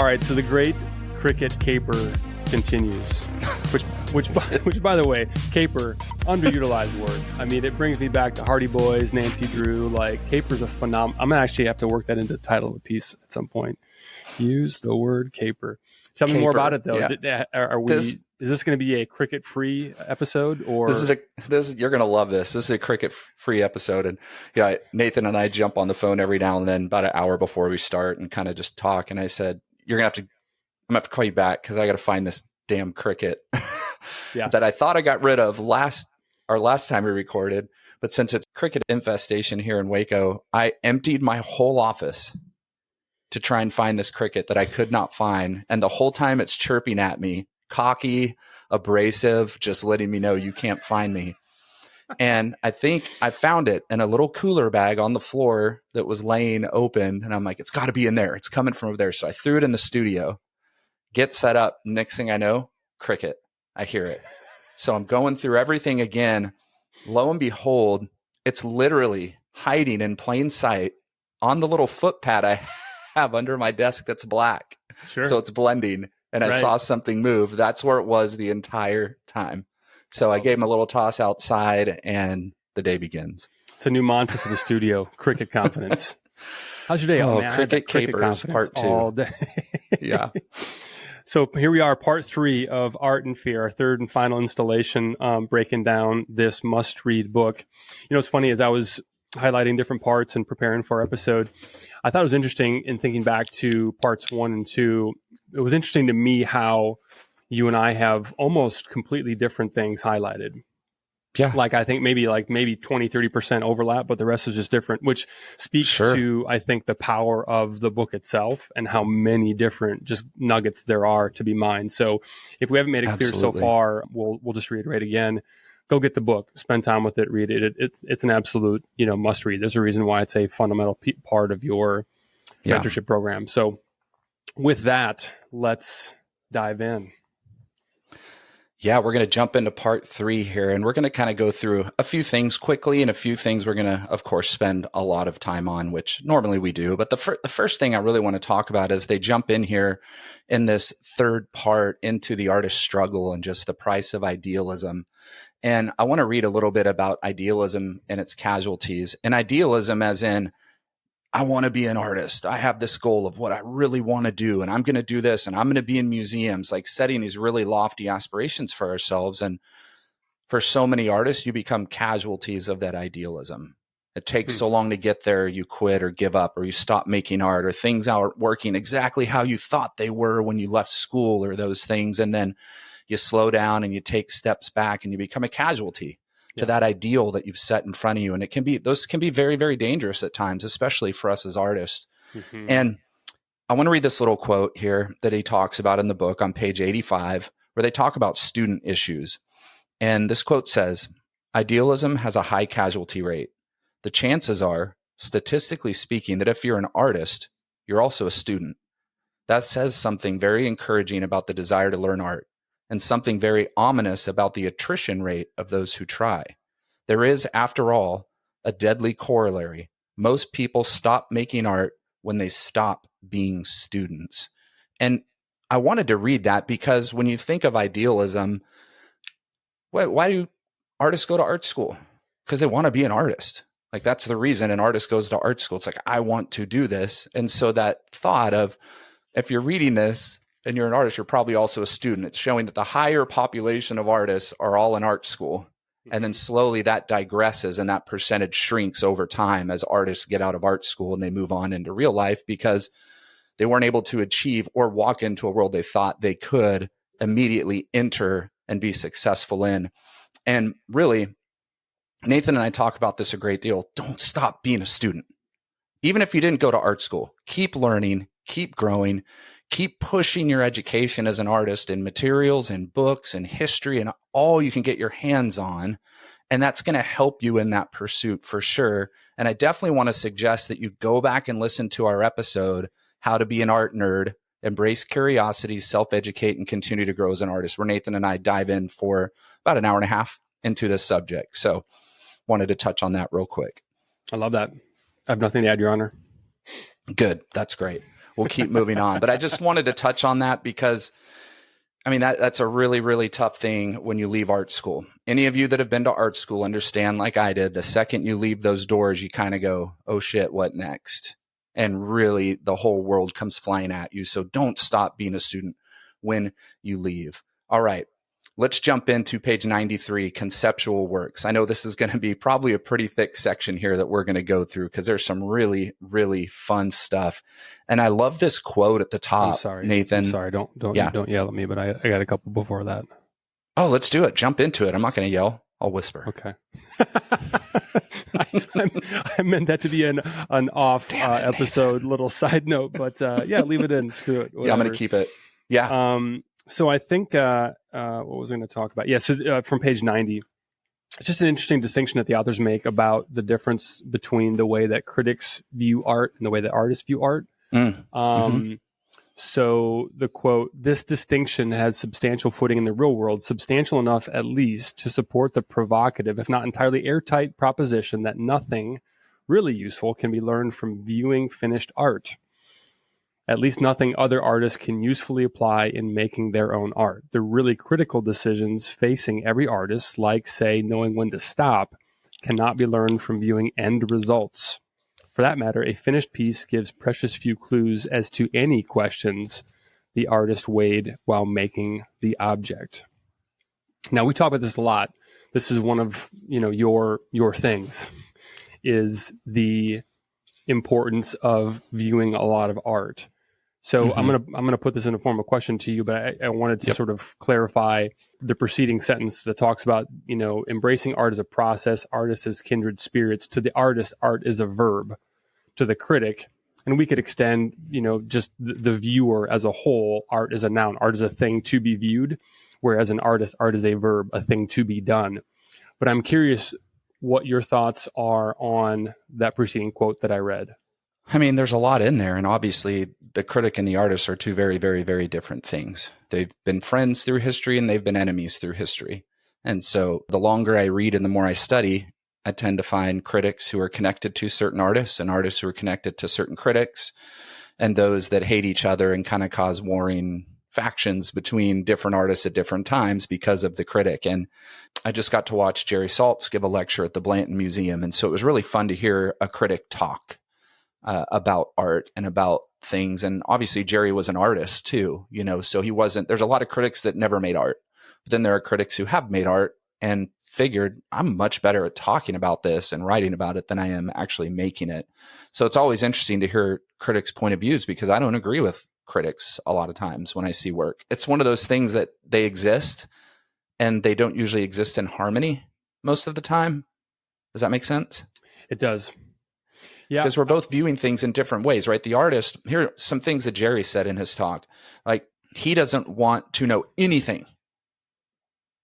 All right, so the great Cricket caper continues, which by the way, caper, underutilized word. I mean, it brings me back to Hardy Boys, Nancy Drew. Like, caper's a phenomenal. I'm gonna actually have to work that into the title of a piece at some point. Use the word caper. Tell me more about it, though. Yeah. Are we? Is this going to be a cricket-free episode, or you're going to love this? This is a cricket-free episode, and yeah, Nathan and I jump on the phone every now and then, about an hour before we start, and kind of just talk. And I said, I'm gonna have to call you back because I got to find this damn cricket that I thought I got rid of last time we recorded, but since it's cricket infestation here in Waco, I emptied my whole office to try and find this cricket that I could not find. And the whole time it's chirping at me, cocky, abrasive, just letting me know you can't find me. And I think I found it in a little cooler bag on the floor that was laying open. And I'm like, it's got to be in there. It's coming from over there. So I threw it in the studio, get set up. Next thing I know, cricket. I hear it. So I'm going through everything again. Lo and behold, it's literally hiding in plain sight on the little footpad I have under my desk that's black. Sure. So it's blending, and I saw something move. That's where it was the entire time. So I gave him a little toss outside, and the day begins. It's a new mantra for the studio: cricket confidence. How's your day? Oh, man, cricket capers part 2 all day. Yeah. So here we are, part 3 of Art and Fear, our third and final installation, breaking down this must-read book. You know, what's funny is I was highlighting different parts and preparing for our episode. I thought it was interesting in thinking back to parts 1 and 2. It was interesting to me how you and I have almost completely different things highlighted. Yeah. Like, I think maybe 20, 30% overlap, but the rest is just different, which speaks to, I think, the power of the book itself and how many different just nuggets there are to be mined. So if we haven't made it clear so far, we'll just reiterate again. Go get the book, spend time with it, read it. It's an absolute, must read. There's a reason why it's a fundamental part of your mentorship program. So with that, let's dive in. Yeah, we're going to jump into part 3 here, and we're going to kind of go through a few things quickly and a few things we're going to, of course, spend a lot of time on, which normally we do. But the first thing I really want to talk about is they jump in here in this third part into the artist's struggle and just the price of idealism. And I want to read a little bit about idealism and its casualties. And idealism as in, I want to be an artist. I have this goal of what I really want to do, and I'm going to do this, and I'm going to be in museums, like setting these really lofty aspirations for ourselves. And for so many artists, you become casualties of that idealism. It takes so long to get there, you quit or give up, or you stop making art, or things aren't working exactly how you thought they were when you left school, or those things. And then you slow down and you take steps back and you become a casualty to that ideal that you've set in front of you. And those can be very, very dangerous at times, especially for us as artists. Mm-hmm. And I want to read this little quote here that he talks about in the book on page 85, where they talk about student issues. And this quote says, "Idealism has a high casualty rate. The chances are, statistically speaking, that if you're an artist, you're also a student. That says something very encouraging about the desire to learn art, and something very ominous about the attrition rate of those who try. There is, after all, a deadly corollary. Most people stop making art when they stop being students." And I wanted to read that because when you think of idealism, why do artists go to art school? Because they want to be an artist. Like, that's the reason an artist goes to art school. It's like, I want to do this. And so that thought of, if you're reading this, and you're an artist, you're probably also a student. It's showing that the higher population of artists are all in art school. And then slowly that digresses and that percentage shrinks over time as artists get out of art school and they move on into real life because they weren't able to achieve or walk into a world they thought they could immediately enter and be successful in. And really, Nathan and I talk about this a great deal. Don't stop being a student. Even if you didn't go to art school, keep learning, keep growing, keep pushing your education as an artist in materials and books and history and all you can get your hands on. And that's going to help you in that pursuit for sure. And I definitely want to suggest that you go back and listen to our episode, How to Be an Art Nerd, Embrace Curiosity, Self-Educate, and Continue to Grow as an Artist, where Nathan and I dive in for about an hour and a half into this subject. So wanted to touch on that real quick. I love that. I have nothing to add, Your Honor. Good. That's great. we'll keep moving on. But I just wanted to touch on that because, I mean, that's a really, really tough thing when you leave art school. Any of you that have been to art school understand, like I did, the second you leave those doors, you kind of go, oh shit, what next? And really the whole world comes flying at you. So don't stop being a student when you leave. All right. Let's jump into page 93, conceptual works. I know this is going to be probably a pretty thick section here that we're going to go through because there's some really, really fun stuff. And I love this quote at the top, I'm sorry, Nathan. I'm sorry, don't yell at me, but I got a couple before that. Oh, let's do it. Jump into it. I'm not going to yell. I'll whisper. Okay. I meant that to be an off episode, little side note, but yeah, leave it in. Screw it. Whatever. Yeah, I'm going to keep it. Yeah. So I think what was I going to talk about? Yeah. So from page 90, it's just an interesting distinction that the authors make about the difference between the way that critics view art and the way that artists view art. So the quote, this distinction has substantial footing in the real world, substantial enough at least to support the provocative, if not entirely airtight proposition that nothing really useful can be learned from viewing finished art. At least nothing other artists can usefully apply in making their own art. The really critical decisions facing every artist, like, say, knowing when to stop, cannot be learned from viewing end results. For that matter, a finished piece gives precious few clues as to any questions the artist weighed while making the object. Now, we talk about this a lot. This is one of, your things, is the importance of viewing a lot of art. So I'm gonna put this in a form of question to you, but I wanted to sort of clarify the preceding sentence that talks about, embracing art as a process, artists as kindred spirits. To the artist, art is a verb. To the critic, and we could extend, just the viewer as a whole, art is a noun. Art is a thing to be viewed, whereas an artist, art is a verb, a thing to be done. But I'm curious what your thoughts are on that preceding quote that I read. I mean, there's a lot in there. And obviously, the critic and the artist are two very, very, very different things. They've been friends through history and they've been enemies through history. And so the longer I read and the more I study, I tend to find critics who are connected to certain artists and artists who are connected to certain critics, and those that hate each other and kind of cause warring factions between different artists at different times because of the critic. And I just got to watch Jerry Saltz give a lecture at the Blanton Museum. And so it was really fun to hear a critic talk about art and about things. And obviously Jerry was an artist too, so there's a lot of critics that never made art, but then there are critics who have made art and figured I'm much better at talking about this and writing about it than I am actually making it. So it's always interesting to hear critics' point of views because I don't agree with critics a lot of times when I see work. It's one of those things that they exist and they don't usually exist in harmony most of the time. Does that make sense? It does. Yeah. Because we're both viewing things in different ways, right? The artist, here are some things that Jerry said in his talk. Like, he doesn't want to know anything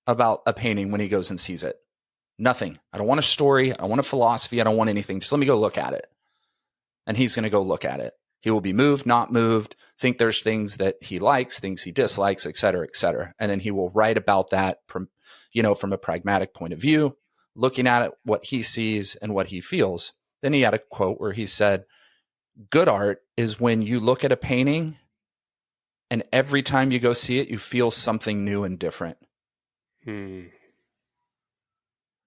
about a painting when he goes and sees it. Nothing. I don't want a story. I don't want a philosophy. I don't want anything. Just let me go look at it. And he's going to go look at it. He will be moved, not moved, think there's things that he likes, things he dislikes, et cetera, et cetera. And then he will write about that from a pragmatic point of view, looking at it, what he sees and what he feels. Then he had a quote where he said, good art is when you look at a painting and every time you go see it, you feel something new and different.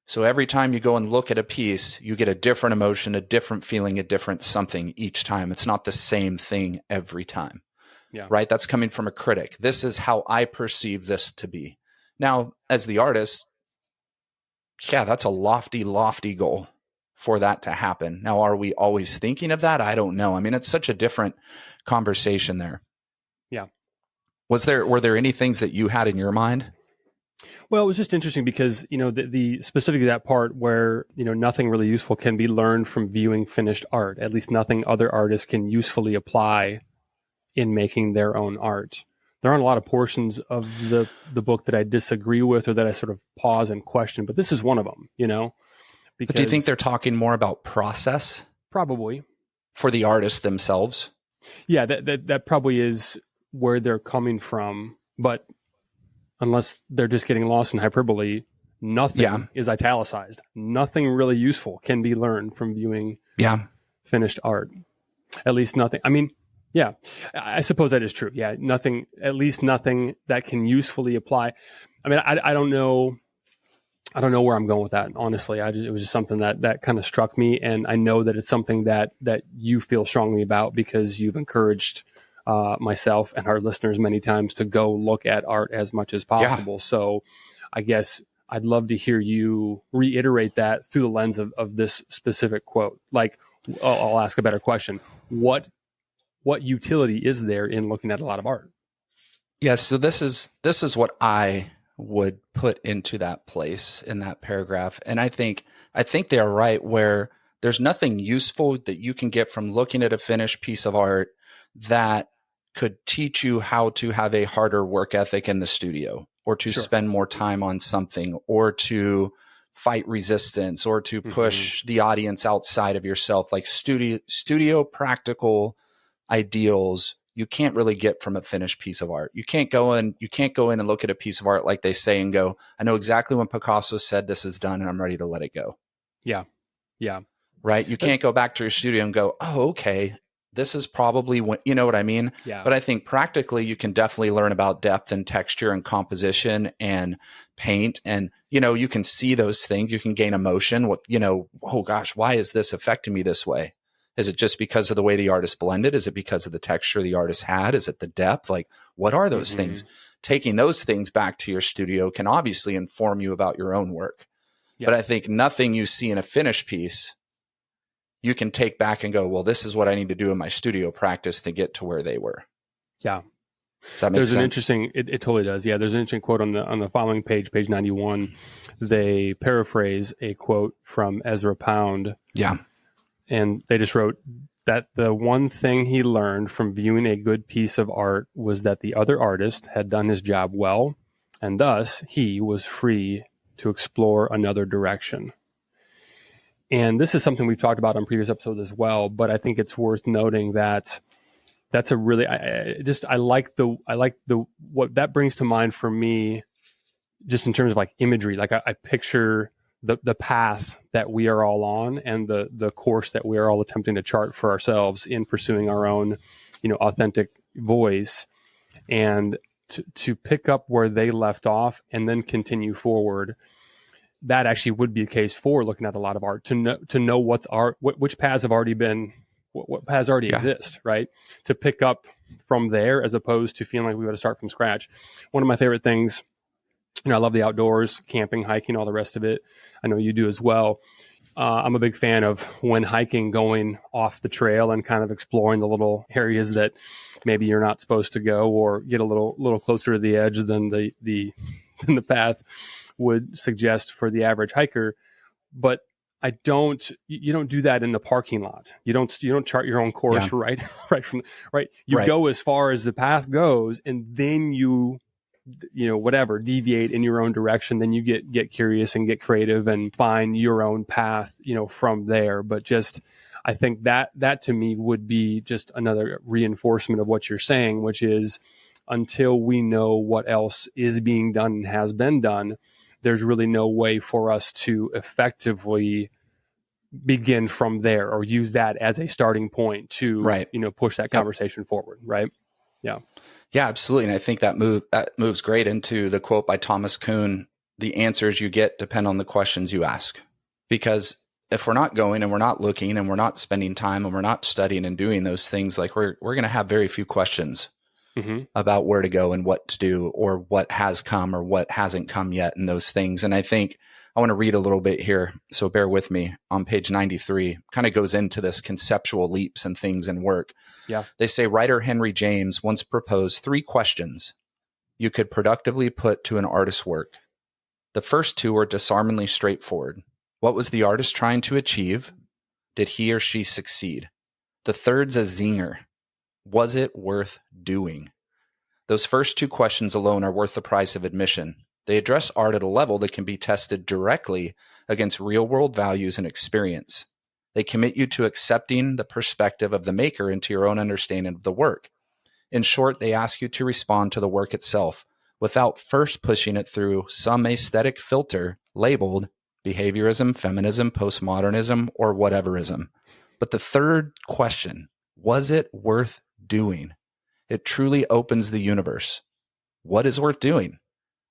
So every time you go and look at a piece, you get a different emotion, a different feeling, a different something each time. It's not the same thing every time. Yeah. Right? That's coming from a critic. This is how I perceive this to be. Now, as the artist, yeah, that's a lofty, lofty goal for that to happen. Now, are we always thinking of that? I don't know. I mean, it's such a different conversation there. Yeah. Were there any things that you had in your mind? Well, it was just interesting because, the specifically that part where, nothing really useful can be learned from viewing finished art, at least nothing other artists can usefully apply in making their own art. There aren't a lot of portions of the book that I disagree with or that I sort of pause and question, but this is one of them, because, but do you think they're talking more about process? Probably. For the artists themselves? Yeah, that probably is where they're coming from, but unless they're just getting lost in hyperbole, nothing is italicized. Nothing really useful can be learned from viewing finished art. At least nothing. I mean, Yeah, I suppose that is true. Yeah, nothing, at least nothing that can usefully apply. I mean, I don't know. I don't know where I'm going with that. Honestly, it was just something that kind of struck me, and I know that it's something that you feel strongly about because you've encouraged myself and our listeners many times to go look at art as much as possible. Yeah. So, I guess I'd love to hear you reiterate that through the lens of this specific quote. Like, I'll ask a better question: what utility is there in looking at a lot of art? Yeah, so this is what I would put into that place in that paragraph. And I think they are right, where there's nothing useful that you can get from looking at a finished piece of art that could teach you how to have a harder work ethic in the studio, or to spend more time on something, or to fight resistance, or to push the audience outside of yourself. Like studio practical ideals you can't really get from a finished piece of art. You can't go in and look at a piece of art like they say and go, I know exactly when Picasso said this is done and I'm ready to let it go. Yeah. Yeah. Right. You can't go back to your studio and go, oh, okay, this is probably when, you know what I mean? Yeah. But I think practically you can definitely learn about depth and texture and composition and paint. And, you can see those things. You can gain emotion. Oh gosh, why is this affecting me this way? Is it just because of the way the artist blended? Is it because of the texture the artist had? Is it the depth? Like, what are those things? Taking those things back to your studio can obviously inform you about your own work. Yeah. But I think nothing you see in a finished piece, you can take back and go, well, this is what I need to do in my studio practice to get to where they were. Yeah. Does that make sense? An interesting, it totally does. Yeah. There's an interesting quote on the following page 91. They paraphrase a quote from Ezra Pound. Yeah. And they just wrote that the one thing he learned from viewing a good piece of art was that the other artist had done his job well, and thus he was free to explore another direction. And this is something we've talked about on previous episodes as well, but I think it's worth noting that that's a really, I like the what that brings to mind for me, just in terms of like imagery. Like I picture the path that we are all on, and the course that we are all attempting to chart for ourselves in pursuing our own, authentic voice, and to pick up where they left off and then continue forward. That actually would be a case for looking at a lot of art, to know what's art, which paths have already been, what paths already exist, right? To pick up from there, as opposed to feeling like we got to start from scratch. One of my favorite things, I love the outdoors, camping, hiking, all the rest of it. I know you do as well. I'm a big fan of, when hiking, going off the trail and kind of exploring the little areas that maybe you're not supposed to go, or get a little closer to the edge than the path would suggest for the average hiker. But you don't do that in the parking lot. You don't chart your own course right. You go as far as the path goes, and then you deviate in your own direction. Then you get curious and get creative and find your own path, from there. But just, I think that to me would be just another reinforcement of what you're saying, which is, until we know what else is being done and has been done, there's really no way for us to effectively begin from there, or use that as a starting point to, push that conversation forward. Right. Yeah. Yeah, absolutely. And I think that moves great into the quote by Thomas Kuhn: the answers you get depend on the questions you ask. Because if we're not going and we're not looking and we're not spending time and we're not studying and doing those things, like we're going to have very few questions about where to go and what to do, or what has come or what hasn't come yet, and those things. And I think I want to read a little bit here, so bear with me. On page 93, kind of goes into this conceptual leaps and things in work. Yeah. They say writer Henry James once proposed 3 questions you could productively put to an artist's work. The first 2 are disarmingly straightforward. What was the artist trying to achieve? Did he or she succeed? The third's a zinger. Was it worth doing? Those first 2 questions alone are worth the price of admission. They address art at a level that can be tested directly against real-world values and experience. They commit you to accepting the perspective of the maker into your own understanding of the work. In short, they ask you to respond to the work itself without first pushing it through some aesthetic filter labeled behaviorism, feminism, postmodernism, or whateverism. But the third question, was it worth doing? It truly opens the universe. What is worth doing?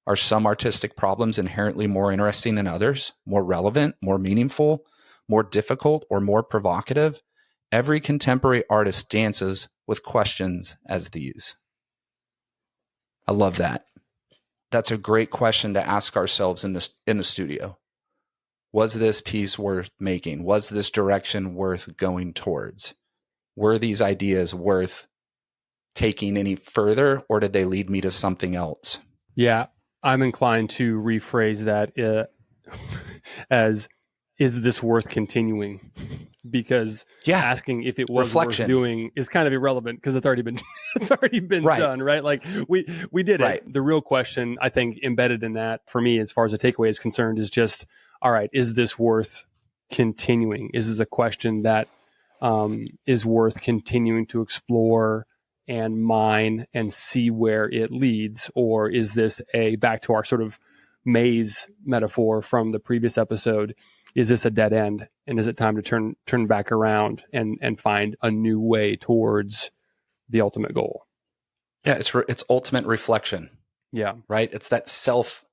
Are some artistic problems inherently more interesting than others, more relevant, more meaningful, more difficult, or more provocative? Every contemporary artist dances with questions as these. I love that. That's a great question to ask ourselves in the studio. Was this piece worth making? Was this direction worth going towards? Were these ideas worth taking any further, or did they lead me to something else? Yeah, I'm inclined to rephrase that as, is this worth continuing? Because asking if it was worth doing is kind of irrelevant because it's already been done, right? Like we did it. The real question, I think, embedded in that for me, as far as the takeaway is concerned, is just, all right, is this worth continuing? Is this a question that is worth continuing to explore and mine and see where it leads? Or is this back to our sort of maze metaphor from the previous episode, is this a dead end? And is it time to turn back around and find a new way towards the ultimate goal? Yeah, it's ultimate reflection. Yeah. Right? It's that self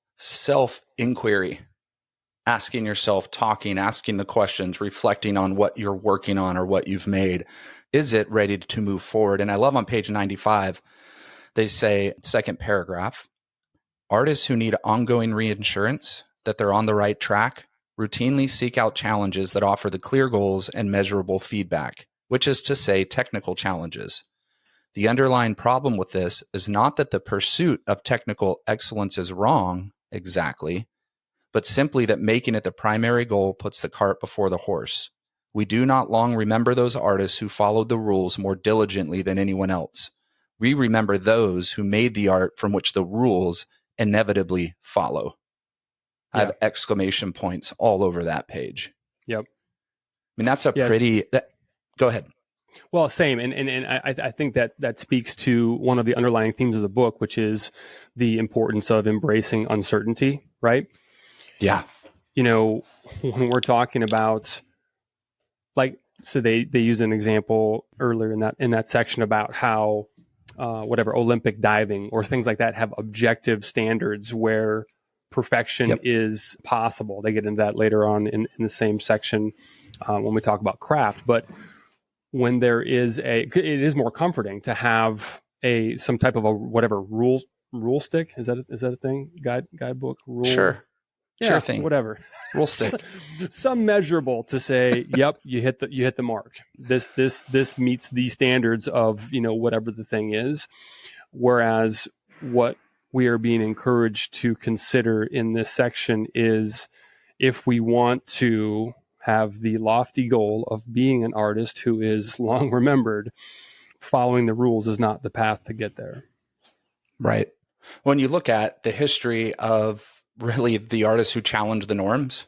inquiry. Asking yourself, asking the questions, reflecting on what you're working on or what you've made. Is it ready to move forward? And I love on page 95, they say, second paragraph, artists who need ongoing reassurance that they're on the right track routinely seek out challenges that offer the clear goals and measurable feedback, which is to say technical challenges. The underlying problem with this is not that the pursuit of technical excellence is wrong exactly, but simply that making it the primary goal puts the cart before the horse. We do not long remember those artists who followed the rules more diligently than anyone else. We remember those who made the art from which the rules inevitably follow. I have exclamation points all over that page. Yep. I mean, that's go ahead. Well, same. And I think that speaks to one of the underlying themes of the book, which is the importance of embracing uncertainty, right? Yeah. You know, when we're talking about, like, so they use an example earlier in that section about how Olympic diving or things like that have objective standards where perfection is possible. They get into that later on in the same section when we talk about craft. But when there is it is more comforting to have some type of a rule stick. Is that a thing? Guidebook rule. Sure. Yeah, sure thing. Whatever. Rule stick. Some measurable to say, yep, you hit the mark. This meets the standards of, whatever the thing is. Whereas what we are being encouraged to consider in this section is, if we want to have the lofty goal of being an artist who is long remembered, following the rules is not the path to get there. Right. When you look at the history of really the artists who challenged the norms,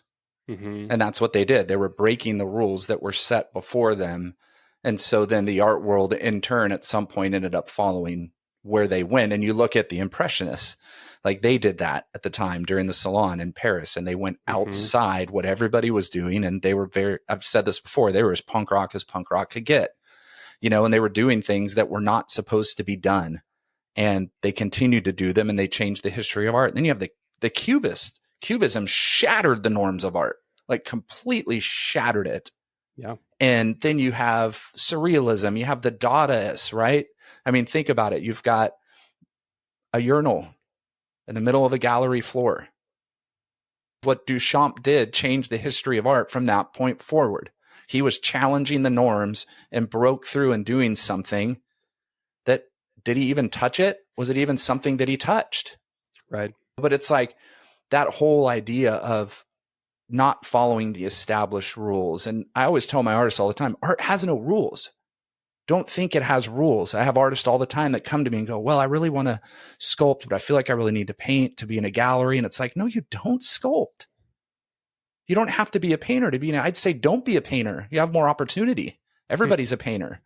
and that's what they did. They were breaking the rules that were set before them. And so then the art world in turn at some point ended up following where they went. And you look at the Impressionists, like they did that at the time during the Salon in Paris, and they went outside what everybody was doing. And they were I've said this before, they were as punk rock could get, and they were doing things that were not supposed to be done. And they continued to do them, and they changed the history of art. And then you have the Cubists. Cubism shattered the norms of art, like completely shattered it. Yeah. And then you have surrealism, you have the Dadaists, right? I mean, think about it. You've got a urinal in the middle of a gallery floor. What Duchamp did changed the history of art from that point forward. He was challenging the norms and broke through and doing something that, did he even touch it? Was it even something that he touched? Right. But it's like that whole idea of not following the established rules. And I always tell my artists all the time, art has no rules. Don't think it has rules. I have artists all the time that come to me and go, well, I really want to sculpt, but I feel like I really need to paint to be in a gallery. And it's like, no, you don't sculpt. You don't have to be a painter to be I'd say don't be a painter. You have more opportunity. Everybody's a painter.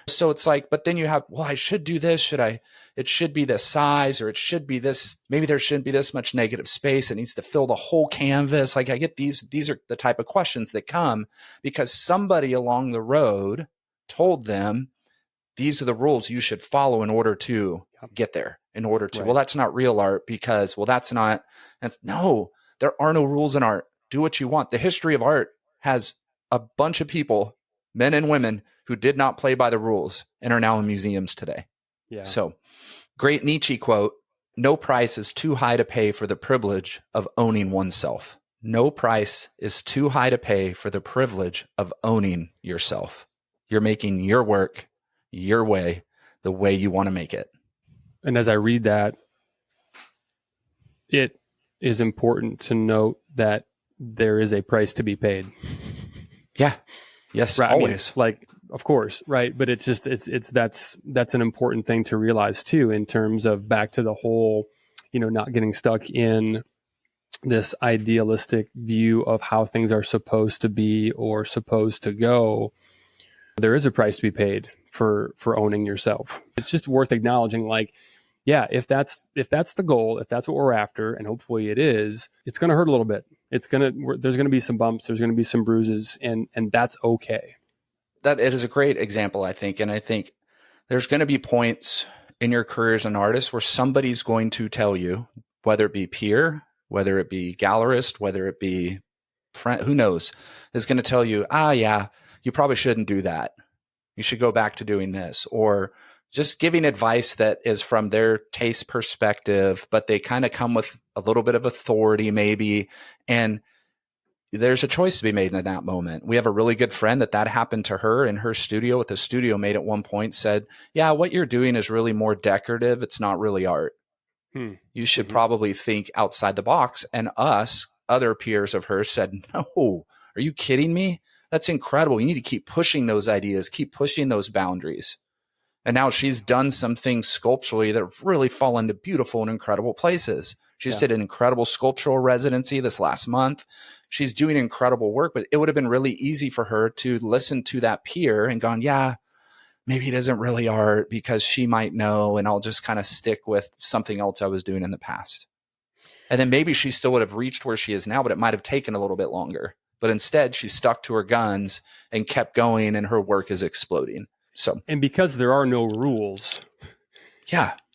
So it's like, but then you have, well, I should do this. It should be this size, or it should be this, maybe there shouldn't be this much negative space. It needs to fill the whole canvas. Like I get these are the type of questions that come because somebody along the road told them these are the rules you should follow in order to get there, in order to, well, that's not real art because, well, that's not, no, there are no rules in art. Do what you want. The history of art has a bunch of people, men and women, who did not play by the rules and are now in museums today. Yeah. So, great Nietzsche quote, no price is too high to pay for the privilege of owning oneself. No price is too high to pay for the privilege of owning yourself. You're making your work your way, the way you want to make it. And as I read that, it is important to note that there is a price to be paid. Yeah. Yes. Right? Always. I mean, of course. Right. But it's just, that's an important thing to realize too, in terms of back to the whole, not getting stuck in this idealistic view of how things are supposed to be or supposed to go. There is a price to be paid for owning yourself. It's just worth acknowledging, like, yeah, if that's the goal, if that's what we're after, and hopefully it is, it's going to hurt a little bit. There's going to be some bumps, there's going to be some bruises, and that's okay. That it is a great example, I think. And I think there's going to be points in your career as an artist where somebody's going to tell you, whether it be peer, whether it be gallerist, whether it be friend, who knows, is going to tell you, yeah, you probably shouldn't do that. You should go back to doing this, or just giving advice that is from their taste perspective, but they kind of come with a little bit of authority maybe. And there's a choice to be made in that moment. We have a really good friend that happened to her in her studio, with the studio mate at one point said, yeah, what you're doing is really more decorative. It's not really art. You should probably think outside the box. And other peers of hers said, no, are you kidding me? That's incredible. You need to keep pushing those ideas, keep pushing those boundaries. And now she's done some things sculpturally that have really fallen to beautiful and incredible places. She just did an incredible sculptural residency this last month. She's doing incredible work, but it would have been really easy for her to listen to that peer and gone, yeah, maybe it isn't really art because she might know, and I'll just kind of stick with something else I was doing in the past. And then maybe she still would have reached where she is now, but it might have taken a little bit longer. But instead, she stuck to her guns and kept going, and her work is exploding. So, and because there are no rules,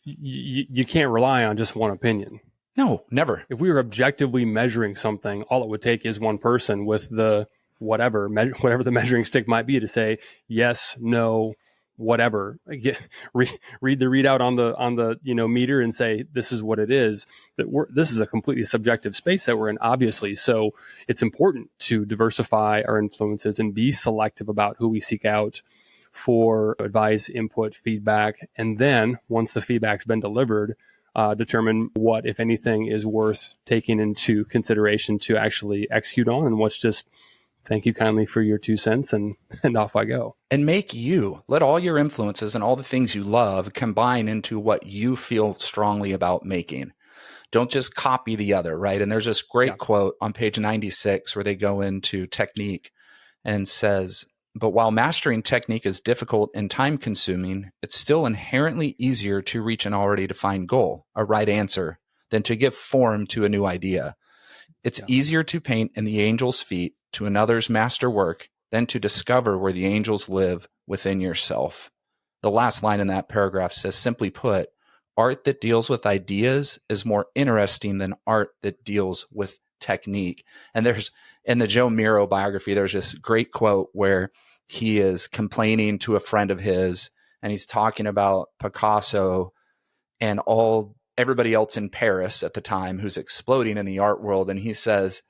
you can't rely on just one opinion. No, never. If we were objectively measuring something, all it would take is one person with the whatever the measuring stick might be to say yes, no, whatever. Read the readout on the meter and say this is what it is. This is a completely subjective space that we're in, obviously. So it's important to diversify our influences and be selective about who we seek out for advice, input, feedback, and then once the feedback's been delivered, determine what, if anything, is worth taking into consideration to actually execute on, and what's just thank you kindly for your 2 cents and off I go. And let all your influences and all the things you love combine into what you feel strongly about making. Don't just copy the other, right? And there's this great quote on page 96 where they go into technique and says, but while mastering technique is difficult and time consuming, it's still inherently easier to reach an already defined goal, a right answer, than to give form to a new idea. It's easier to paint in the angel's feet to another's masterwork than to discover where the angels live within yourself. The last line in that paragraph says, simply put, art that deals with ideas is more interesting than art that deals with technique. And there's, in the Joe Miro biography, there's this great quote where he is complaining to a friend of his, and he's talking about Picasso and everybody else in Paris at the time who's exploding in the art world. And he says,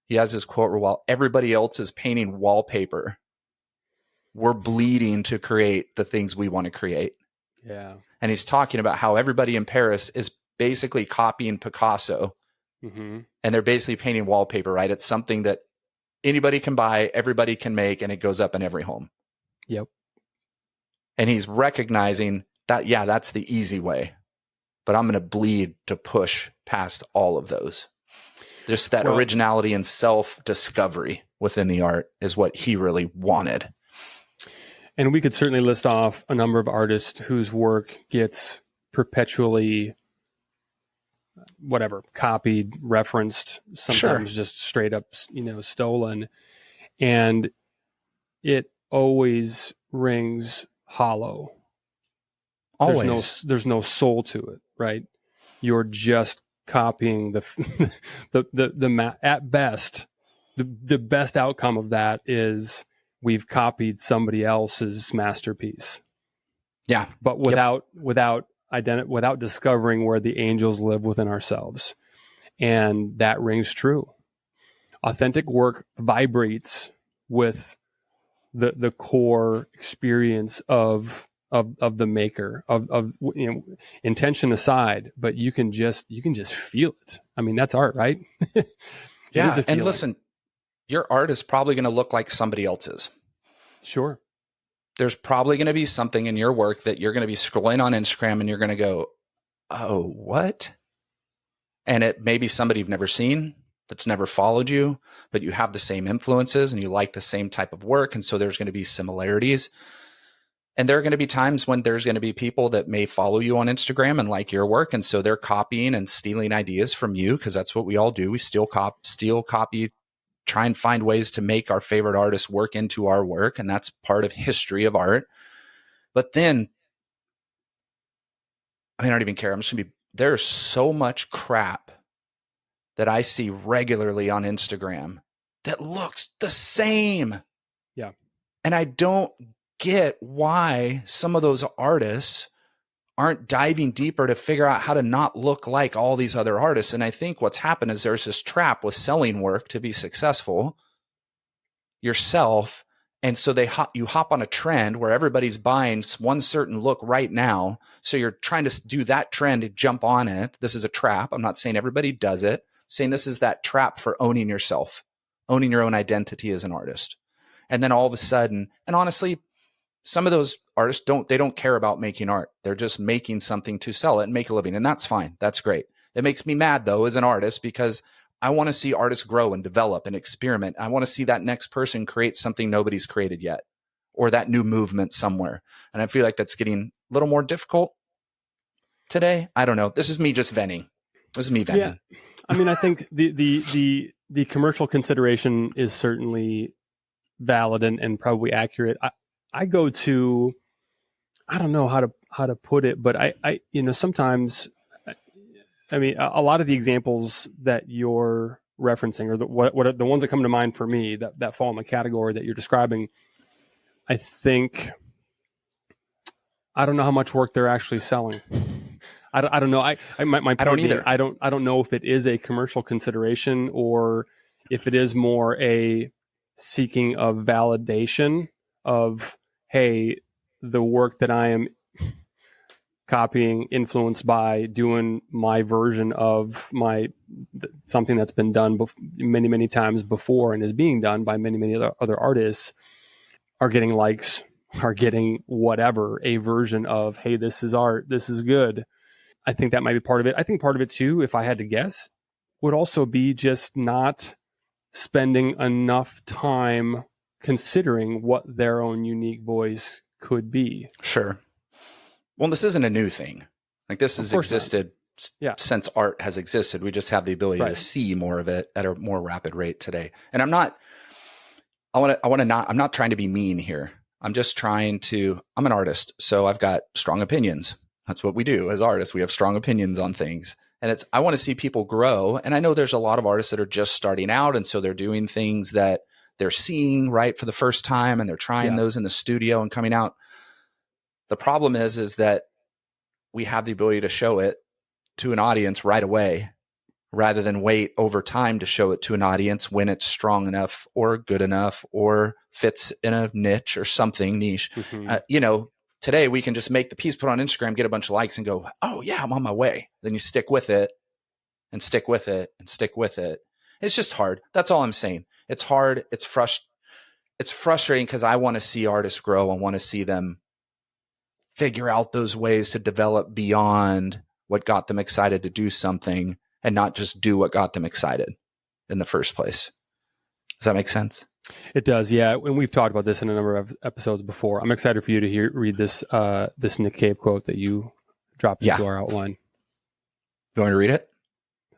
he has this quote where while everybody else is painting wallpaper, we're bleeding to create the things we want to create. Yeah. And he's talking about how everybody in Paris is basically copying Picasso. And they're basically painting wallpaper, right? It's something that anybody can buy, everybody can make, and it goes up in every home. Yep. And he's recognizing that, that's the easy way, but I'm going to bleed to push past all of those. Just that originality and self-discovery within the art is what he really wanted. And we could certainly list off a number of artists whose work gets perpetually copied, referenced, sometimes just straight up, stolen. And it always rings hollow Always. There's no soul to it, right? You're just copying at best, the best outcome of that is we've copied somebody else's masterpiece. Yeah. But without discovering where the angels live within ourselves. And that rings true. Authentic work vibrates with the core experience of the maker, of intention aside, but you can just feel it. I mean, that's art, right? Yeah. And listen, your art is probably going to look like somebody else's. Sure. There's probably going to be something in your work that you're going to be scrolling on Instagram and you're going to go, oh, what? And it may be somebody you've never seen, that's never followed you, but you have the same influences and you like the same type of work. And so there's going to be similarities. And there are going to be times when there's going to be people that may follow you on Instagram and like your work. And so they're copying and stealing ideas from you, because that's what we all do. We steal, copy, try and find ways to make our favorite artists work into our work. And that's part of history of art. But then, I don't even care. I'm just going to be, there's so much crap that I see regularly on Instagram that looks the same. Yeah. And I don't get why some of those artists aren't diving deeper to figure out how to not look like all these other artists. And I think what's happened is there's this trap with selling work to be successful yourself. And so you hop on a trend where everybody's buying one certain look right now. So you're trying to do that trend to jump on it. This is a trap. I'm not saying everybody does it. I'm saying this is that trap for owning yourself, owning your own identity as an artist. And then all of a sudden, and honestly, some of those artists don't care about making art. They're just making something to sell it and make a living. And that's fine. That's great. It makes me mad though, as an artist, because I want to see artists grow and develop and experiment. I want to see that next person create something nobody's created yet, or that new movement somewhere. And I feel like that's getting a little more difficult today. I don't know. This is me just venting. This is me venting. Yeah. I mean, I think the commercial consideration is certainly valid and probably accurate. I go to, I don't know how to put it, but I sometimes, I mean, a lot of the examples that you're referencing, or the ones that come to mind for me that fall in the category that you're describing, I think, I don't know how much work they're actually selling. I don't know. My point I don't either. I don't know if it is a commercial consideration or if it is more a seeking of validation of, hey, the work that I am copying, influenced by, doing my version of something that's been done many, many times before and is being done by many, many other artists, are getting likes, are getting whatever, a version of, hey, this is art, this is good. I think that might be part of it. I think part of it too, if I had to guess, would also be just not spending enough time considering what their own unique voice could be. Sure. Well, this isn't a new thing. Like, this has existed since art has existed. We just have the ability to see more of it at a more rapid rate today. And I'm not trying to be mean here. I'm just trying to, I'm an artist, so I've got strong opinions. That's what we do as artists. We have strong opinions on things. And I want to see people grow. And I know there's a lot of artists that are just starting out. And so they're doing things that they're seeing right for the first time, and they're trying those in the studio and coming out. The problem is that we have the ability to show it to an audience right away, rather than wait over time to show it to an audience when it's strong enough or good enough or fits in a niche or something niche. Mm-hmm. Today we can just make the piece, put on Instagram, get a bunch of likes, and go, oh yeah, I'm on my way. Then you stick with it and stick with it and stick with it. It's just hard. That's all I'm saying. It's hard. It's frustrating because I want to see artists grow. I want to see them figure out those ways to develop beyond what got them excited to do something, and not just do what got them excited in the first place. Does that make sense? It does, yeah. And we've talked about this in a number of episodes before. I'm excited for you to read this Nick Cave quote that you dropped into our outline. You want me to read it?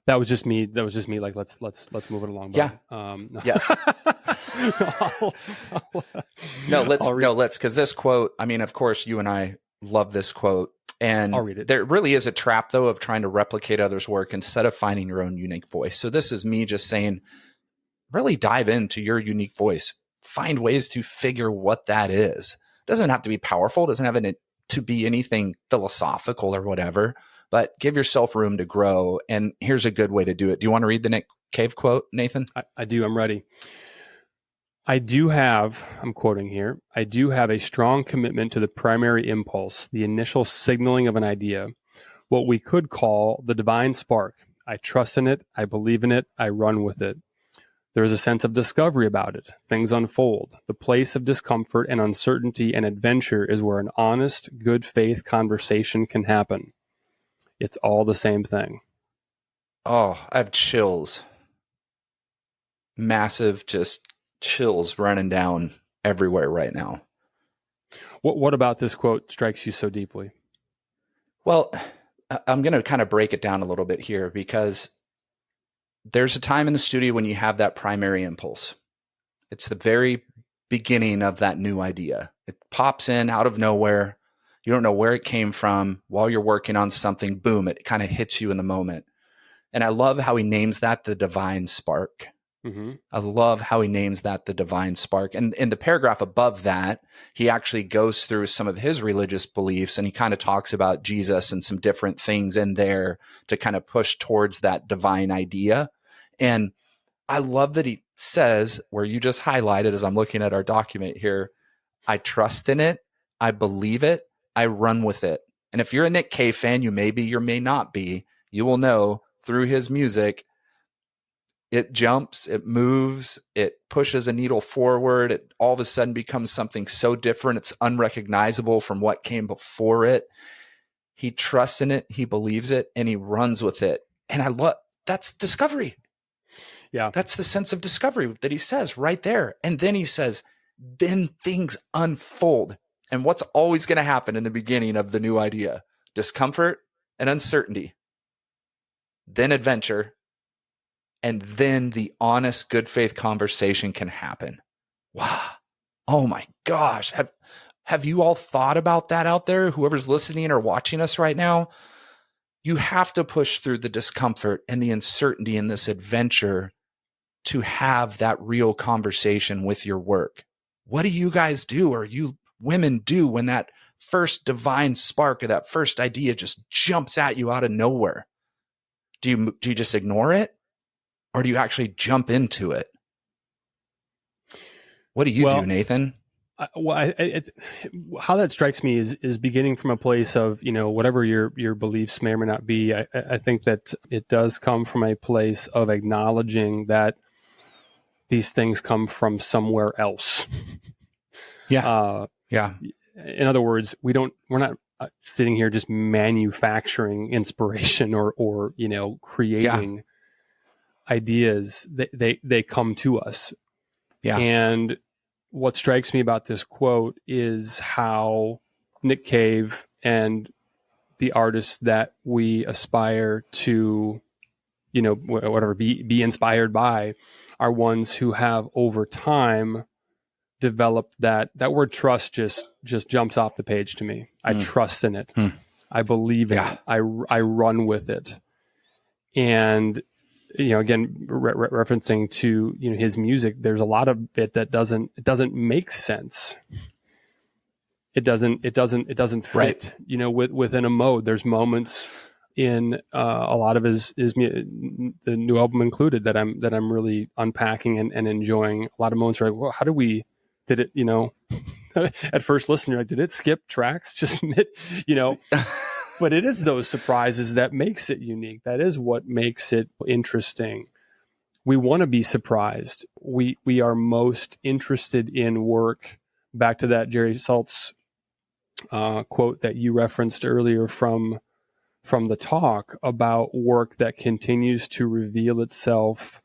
That was just me. Like, let's move it along. Yeah. Yes. Let's, because this quote, I mean, of course, you and I love this quote. And I'll read it. there really is a trap, though, of trying to replicate others' work instead of finding your own unique voice. So this is me just saying, really dive into your unique voice. Find ways to figure what that is. It doesn't have to be powerful. It doesn't have to be anything philosophical or whatever, but give yourself room to grow. And here's a good way to do it. Do you want to read the Nick Cave quote, Nathan? I do. I'm ready. I'm quoting here, I do have a strong commitment to the primary impulse, the initial signaling of an idea, what we could call the divine spark. I trust in it. I believe in it. I run with it. There is a sense of discovery about it. Things unfold. The place of discomfort and uncertainty and adventure is where an honest, good faith conversation can happen. It's all the same thing. Oh, I have chills. Massive, just chills running down everywhere right now. What about this quote strikes you so deeply? Well, I'm going to kind of break it down a little bit here, because there's a time in the studio when you have that primary impulse. It's the very beginning of that new idea. It pops in out of nowhere. You don't know where it came from. While you're working on something, boom, it kind of hits you in the moment. And I love how he names that the divine spark. Mm-hmm. I love how he names that the divine spark. And in the paragraph above that, he actually goes through some of his religious beliefs, and he kind of talks about Jesus and some different things in there to kind of push towards that divine idea. And I love that he says, where you just highlighted as I'm looking at our document here, I trust in it. I believe it. I run with it. And if you're a Nick Cave fan, you may be or may not be, you will know through his music, it jumps, it moves, it pushes a needle forward. It all of a sudden becomes something so different. It's unrecognizable from what came before it. He trusts in it. He believes it, and he runs with it. And I love, that's discovery. Yeah. That's the sense of discovery that he says right there. And then he says, then things unfold. And what's always going to happen in the beginning of the new idea? Discomfort and uncertainty. Then adventure. And then the honest, good faith conversation can happen. Wow. Oh my gosh. Have you all thought about that out there? Whoever's listening or watching us right now, you have to push through the discomfort and the uncertainty in this adventure to have that real conversation with your work. What do you guys do, or you women do, when that first divine spark or that first idea just jumps at you out of nowhere? Do you just ignore it? Or do you actually jump into it? What do you do, Nathan? How that strikes me is beginning from a place of, whatever your beliefs may or may not be. I think that it does come from a place of acknowledging that these things come from somewhere else. Yeah. In other words, we're not sitting here just manufacturing inspiration or creating ideas. They come to us. Yeah. And what strikes me about this quote is how Nick Cave and the artists that we aspire to, be inspired by, are ones who have over time developed that word trust just jumps off the page to me. I trust in it. I believe in it. I run with it. And, again, referencing to, his music, there's a lot of it that doesn't make sense. It doesn't fit, right. Within a mode. There's moments in a lot of his the new album included that I'm really unpacking and enjoying. A lot of moments where, well, did it, at first listen, you're like, did it skip tracks? Just, but it is those surprises that makes it unique. That is what makes it interesting. We want to be surprised. We are most interested in work. Back to that Jerry Saltz quote that you referenced earlier from the talk, about work that continues to reveal itself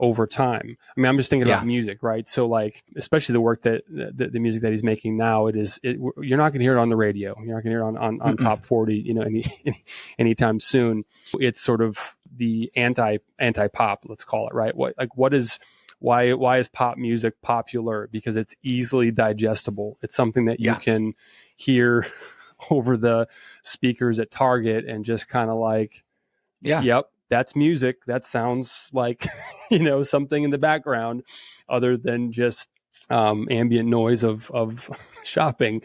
over time. I mean, I'm just thinking about music, right? So, like, especially the work that the music that he's making now, you're not going to hear it on the radio. You're not going to hear it on top 40, anytime soon. It's sort of the anti pop, let's call it, right? Why is pop music popular? Because it's easily digestible. It's something that you can hear over the speakers at Target and just kind of like, Yeah. yep, that's music. That sounds like, something in the background other than just ambient noise of shopping.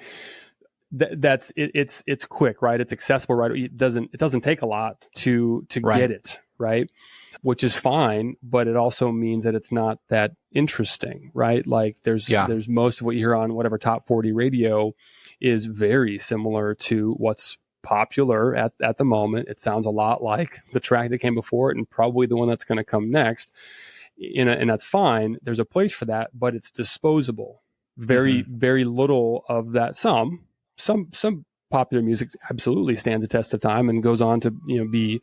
That's it. It's quick, right? It's accessible, right? It doesn't take a lot to Right. get it, right? Which is fine, but it also means that it's not that interesting, right? Like there's most of what you hear on whatever top 40 radio is very similar to what's popular at the moment. It sounds a lot like the track that came before it and probably the one that's going to come next. And that's fine. There's a place for that, but it's disposable. Very, very little of that. Some popular music absolutely stands the test of time and goes on to be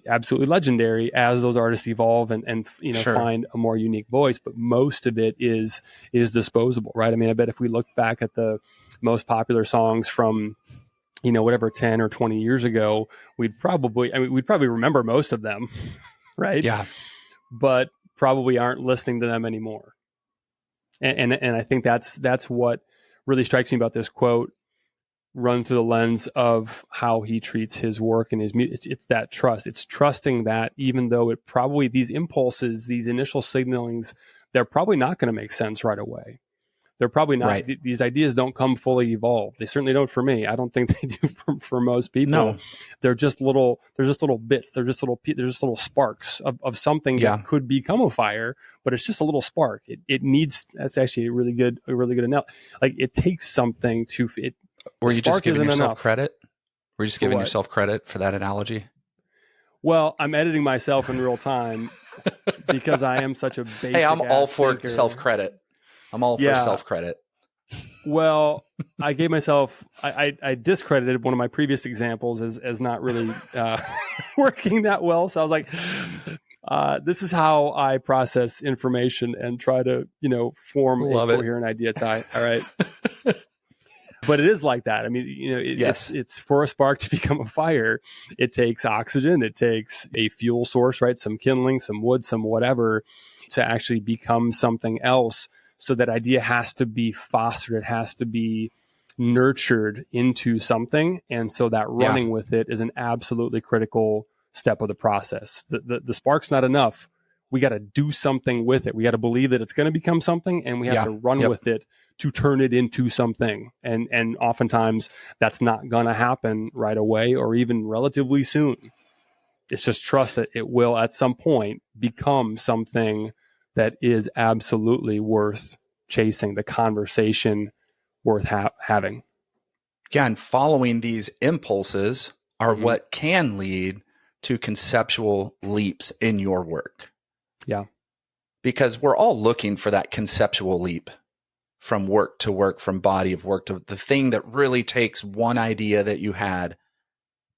absolutely legendary as those artists evolve and find a more unique voice. But most of it is disposable, right? I mean, I bet if we look back at the most popular songs from whatever 10 or 20 years ago, we'd probably remember most of them, right? Yeah. But probably aren't listening to them anymore. And I think that's what really strikes me about this quote, run through the lens of how he treats his work and his music. It's that trust. It's trusting that even though it probably, these impulses, these initial signalings, they're probably not going to make sense right away. They're probably not, right. These ideas don't come fully evolved. They certainly don't for me. I don't think they do for most people. No. They're just little bits. They're just little sparks of something that could become a fire, but it's just a little spark. It needs, that's actually a really good analogy. Like it takes something to it. Were you just giving yourself enough. credit? Were you just giving yourself credit for that analogy? Well, I'm editing myself in real time because I am such a basic. Hey, I'm all for thinker. Self-credit. I'm all for self-credit. Well, I gave myself, I discredited one of my previous examples as not really working that well. So I was like, this is how I process information and try to, form a coherent idea tie. All right. But it is like that. I mean, it's for a spark to become a fire. It takes oxygen. It takes a fuel source, right? Some kindling, some wood, some whatever to actually become something else. So that idea has to be fostered. It has to be nurtured into something. And so that running with it is an absolutely critical step of the process. The spark's not enough. We got to do something with it. We got to believe that it's going to become something, and we have to run with it to turn it into something. And oftentimes that's not going to happen right away or even relatively soon. It's just trust that it will at some point become something that is absolutely worth chasing, the conversation worth having. Yeah, and following these impulses are what can lead to conceptual leaps in your work. Yeah. Because we're all looking for that conceptual leap from work to work, from body of work to the thing that really takes one idea that you had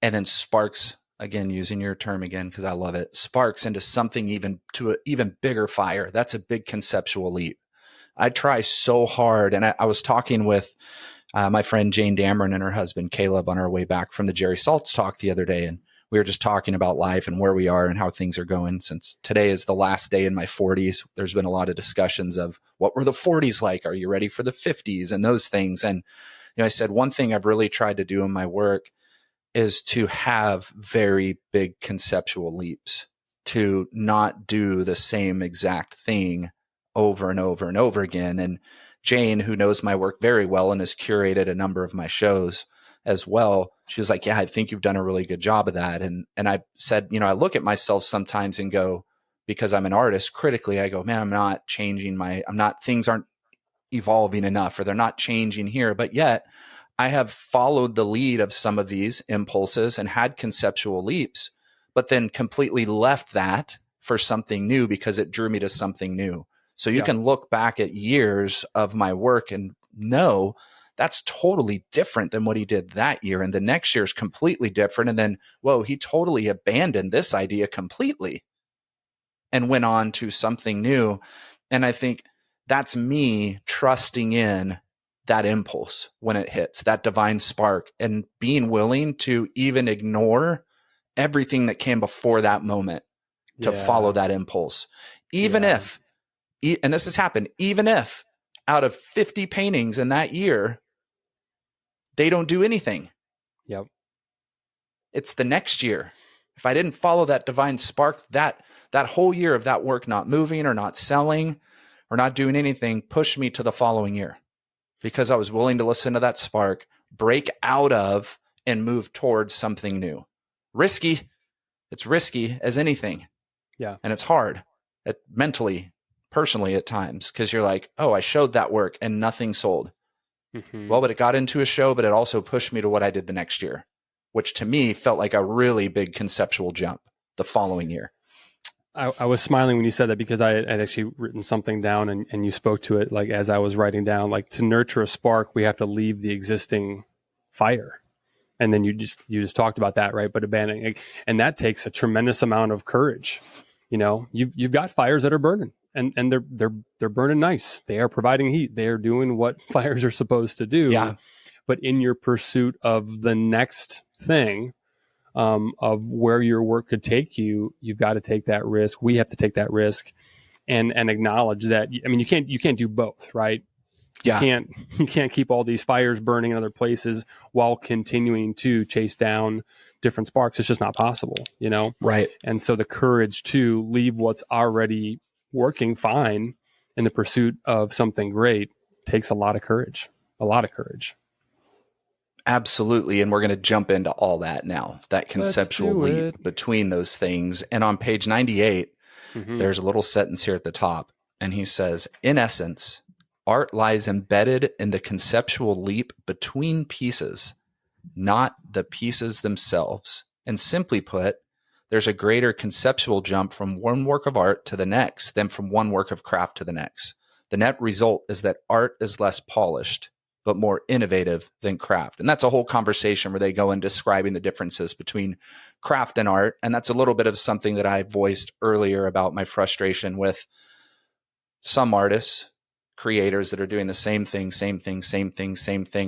and then sparks, again, using your term again, because I love it, sparks into something to an even bigger fire. That's a big conceptual leap. I try so hard. And I was talking with my friend Jane Dameron and her husband Caleb on our way back from the Jerry Saltz talk the other day. And we were just talking about life and where we are and how things are going. Since today is the last day in my 40s, there's been a lot of discussions of what were the 40s like? Are you ready for the 50s and those things? And I said, one thing I've really tried to do in my work is to have very big conceptual leaps, to not do the same exact thing over and over and over again. And Jane, who knows my work very well and has curated a number of my shows as well, she was like, yeah, I think you've done a really good job of that. And I said, I look at myself sometimes and go, because I'm an artist, critically, I go, man, I'm not changing things aren't evolving enough, or they're not changing here. But yet I have followed the lead of some of these impulses and had conceptual leaps, but then completely left that for something new because it drew me to something new. So you can look back at years of my work and know that's totally different than what he did that year. And the next year is completely different. And then, whoa, he totally abandoned this idea completely and went on to something new. And I think that's me trusting in that impulse when it hits, that divine spark, and being willing to even ignore everything that came before that moment to follow that impulse. Even if, and this has happened, even if out of 50 paintings in that year, they don't do anything. Yep. It's the next year. If I didn't follow that divine spark, that whole year of that work not moving or not selling or not doing anything pushed me to the following year because I was willing to listen to that spark, break out of and move towards something new. Risky. It's risky as anything. Yeah. And it's hard mentally, personally at times, because you're like, oh, I showed that work and nothing sold. Mm-hmm. Well, but it got into a show, but it also pushed me to what I did the next year, which to me felt like a really big conceptual jump the following year. I was smiling when you said that because I had actually written something down and you spoke to it like as I was writing down, like to nurture a spark, we have to leave the existing fire. And then you just talked about that, right? But abandoning, and that takes a tremendous amount of courage. You know, you've got fires that are burning and they're burning nice. They are providing heat. They are doing what fires are supposed to do. Yeah. But in your pursuit of the next thing, of where your work could take you, you've got to take that risk. We have to take that risk and acknowledge that. I mean, you can't do both, right? Yeah. You can't keep all these fires burning in other places while continuing to chase down different sparks. It's just not possible, you know? Right. And so the courage to leave what's already working fine in the pursuit of something great takes a lot of courage. Absolutely. And we're going to jump into all that now, that conceptual leap between those things. And on page 98, there's a little sentence here at the top. And he says, in essence, art lies embedded in the conceptual leap between pieces, not the pieces themselves. And simply put, there's a greater conceptual jump from one work of art to the next than from one work of craft to the next. The net result is that art is less polished, but more innovative than craft. And that's a whole conversation where they go in describing the differences between craft and art. And that's a little bit of something that I voiced earlier about my frustration with some artists, creators that are doing the same thing,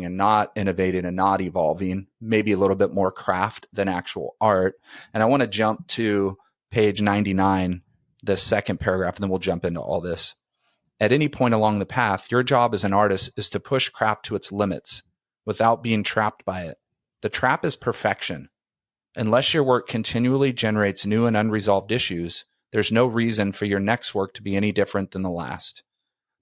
and not innovating and not evolving, maybe a little bit more craft than actual art. And I want to jump to page 99, the second paragraph, and then we'll jump into all this. At any point along the path, your job as an artist is to push craft to its limits without being trapped by it. The trap is perfection. Unless your work continually generates new and unresolved issues, there's no reason for your next work to be any different than the last.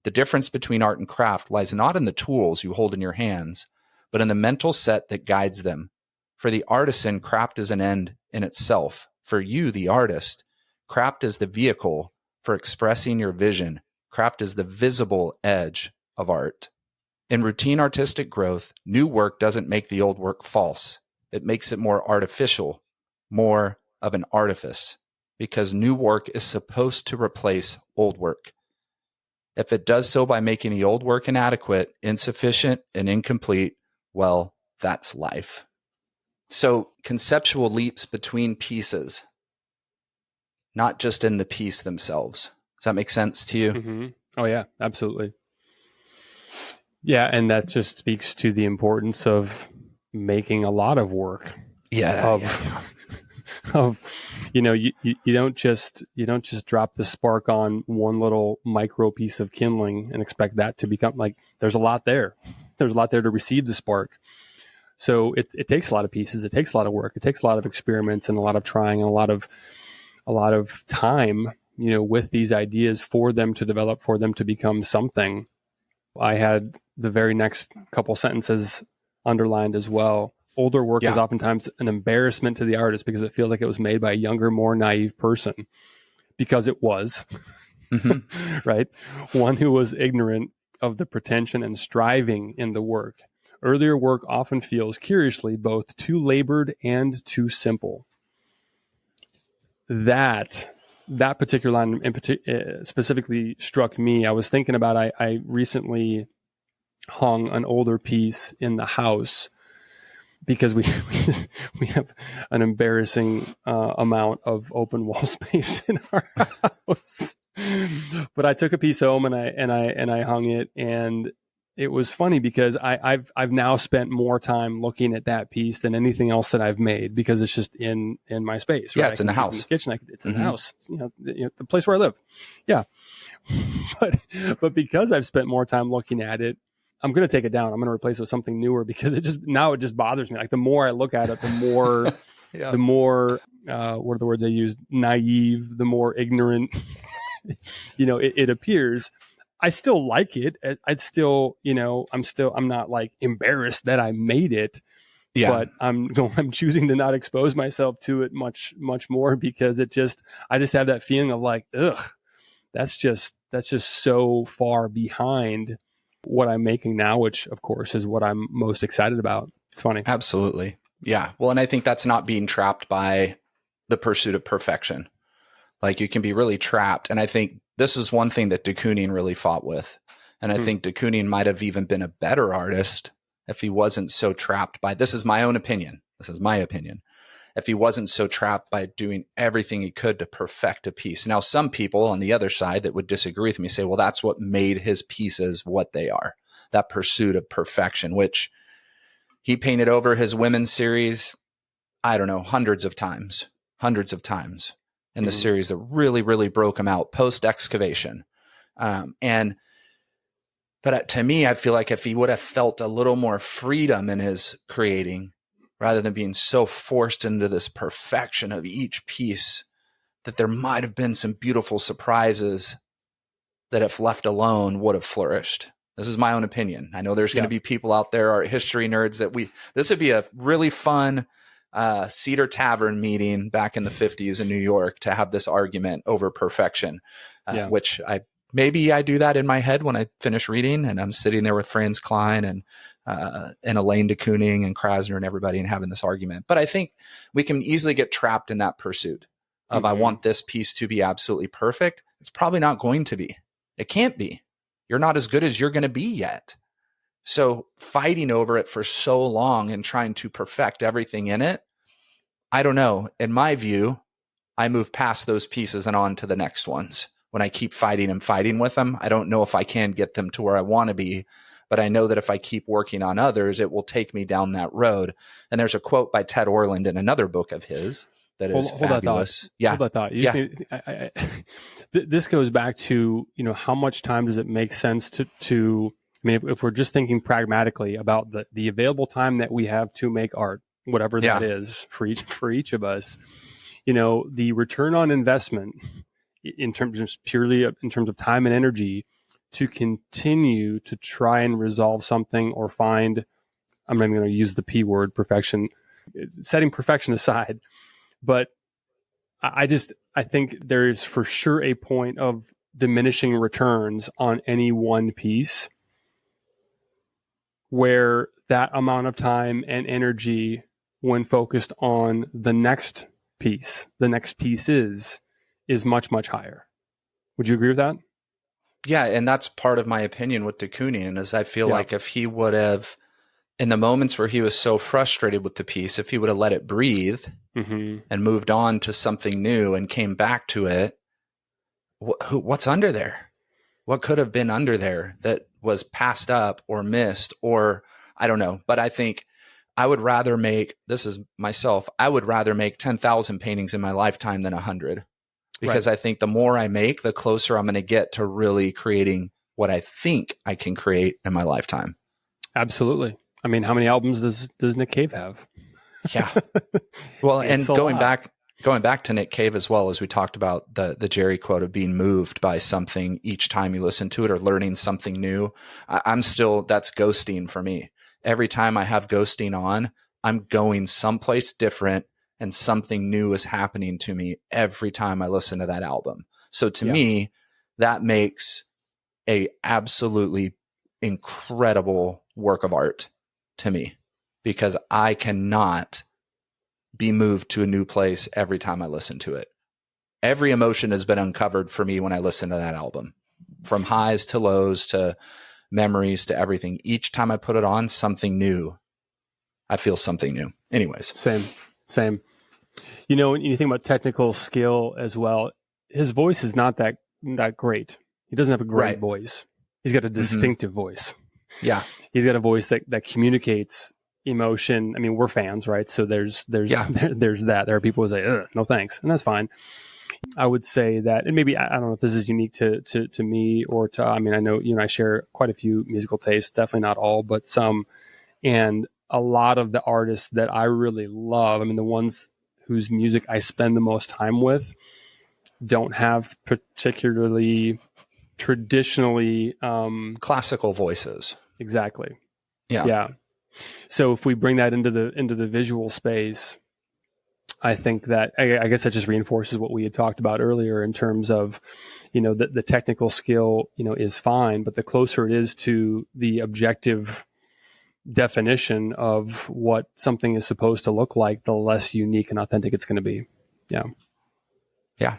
The difference between art and craft lies not in the tools you hold in your hands, but in the mental set that guides them. For the artisan, craft is an end in itself. For you, the artist, craft is the vehicle for expressing your vision. Craft is the visible edge of art. In routine artistic growth, new work doesn't make the old work false. It makes it more artificial, more of an artifice, because new work is supposed to replace old work. If it does so by making the old work inadequate, insufficient, and incomplete, well, that's life. So conceptual leaps between pieces, not just in the piece themselves. Does that make sense to you? Mm-hmm. Oh, yeah, absolutely. Yeah, and that just speaks to the importance of making a lot of work. Yeah. You know, you don't just drop the spark on one little micro piece of kindling and expect that to become like, there's a lot there. There's a lot there to receive the spark. So it takes a lot of pieces. It takes a lot of work. It takes a lot of experiments and a lot of trying and a lot of time, you know, with these ideas for them to develop, for them to become something. I had the very next couple sentences underlined as well. Older work is oftentimes an embarrassment to the artist because it feels like it was made by a younger, more naive person, because it was, right? One who was ignorant of the pretension and striving in the work. Earlier work often feels, curiously, both too labored and too simple. That particular line specifically struck me. I was thinking about, I recently hung an older piece in the house because we have an embarrassing amount of open wall space in our house. But I took a piece home and I hung it, and it was funny because I've now spent more time looking at that piece than anything else that I've made, because it's just in my space. Yeah, right? it's in the house. In the kitchen. It's in the house. You know, the place where I live. Yeah. But because I've spent more time looking at it, I'm going to take it down. I'm going to replace it with something newer because it just bothers me. Like the more I look at it, the more, Yeah. the more, what are the words I used? Naive, the more ignorant, it appears. I still like it. I'd still, I'm not like embarrassed that I made it, but I'm choosing to not expose myself to it much more because I just have that feeling of like, ugh, that's just so far behind what I'm making now, which of course is what I'm most excited about. It's funny. Absolutely. Yeah. Well, and I think that's not being trapped by the pursuit of perfection. Like you can be really trapped. And I think this is one thing that de Kooning really fought with. And I think de Kooning might have even been a better artist if he wasn't so trapped by, this is my own opinion. This is my opinion. If he wasn't so trapped by doing everything he could to perfect a piece. Now, some people on the other side that would disagree with me say, well, that's what made his pieces what they are. That pursuit of perfection, which he painted over his women's series, I don't know, hundreds of times in the series that really, really broke him out post-excavation. But to me, I feel like if he would have felt a little more freedom in his creating, rather than being so forced into this perfection of each piece, that there might have been some beautiful surprises that if left alone would have flourished. This is my own opinion. I know there's going to be people out there, art history nerds, this would be a really fun Cedar Tavern meeting back in the 50s in New York to have this argument over perfection, which maybe I do that in my head when I finish reading and I'm sitting there with Franz Klein and Elaine de Kooning and Krasner and everybody and having this argument. But I think we can easily get trapped in that pursuit of I want this piece to be absolutely perfect. It's probably not going to be. It can't be. You're not as good as you're going to be yet. So fighting over it for so long and trying to perfect everything in it, I don't know. In my view, I move past those pieces and on to the next ones. When I keep fighting and fighting with them, I don't know if I can get them to where I want to be, but I know that if I keep working on others, it will take me down that road. And there's a quote by Ted Orland in another book of his that is fabulous. Hold that thought. This goes back to, how much time does it make sense to I mean, if we're just thinking pragmatically about the available time that we have to make art, whatever that is for each of us, the return on investment in terms of time and energy to continue to try and resolve something or find, I'm not even going to use the P word, perfection, setting perfection aside. But I think there is for sure a point of diminishing returns on any one piece where that amount of time and energy when focused on the next piece is much, much higher. Would you agree with that? Yeah. And that's part of my opinion with de Kooning is I feel like if he would have, in the moments where he was so frustrated with the piece, if he would have let it breathe and moved on to something new and came back to it, what's under there? What could have been under there that was passed up or missed or I don't know. But I think I would rather make, this is myself, I would rather make 10,000 paintings in my lifetime than 100 because I think the more I make, the closer I'm going to get to really creating what I think I can create in my lifetime. Absolutely. I mean, how many albums does Nick Cave have? Yeah. Well, and going back to Nick Cave as well, as we talked about the Jerry quote of being moved by something each time you listen to it or learning something new. That's ghosting for me. Every time I have ghosting on, I'm going someplace different and something new is happening to me every time I listen to that album. So to me, that makes a absolutely incredible work of art to me because I cannot be moved to a new place every time I listen to it. Every emotion has been uncovered for me when I listen to that album, from highs to lows to memories to everything. Each time I put it on, something new. I feel something new. Anyways. Same. When you think about technical skill as well, his voice is not that great. He doesn't have a great voice. He's got a distinctive voice. Yeah. He's got a voice that communicates emotion. I mean, we're fans, right? So there's that. There are people who say, no thanks. And that's fine. I would say that, and maybe I don't know if this is unique to me or to, I mean, I know you and I share quite a few musical tastes, definitely not all, but some. And a lot of the artists that I really love, I mean, the ones whose music I spend the most time with don't have particularly traditionally classical voices. Exactly. Yeah. Yeah. So if we bring that into the visual space, I think that I guess that just reinforces what we had talked about earlier in terms of, the technical skill, is fine, but the closer it is to the objective definition of what something is supposed to look like, the less unique and authentic it's going to be. Yeah. Yeah.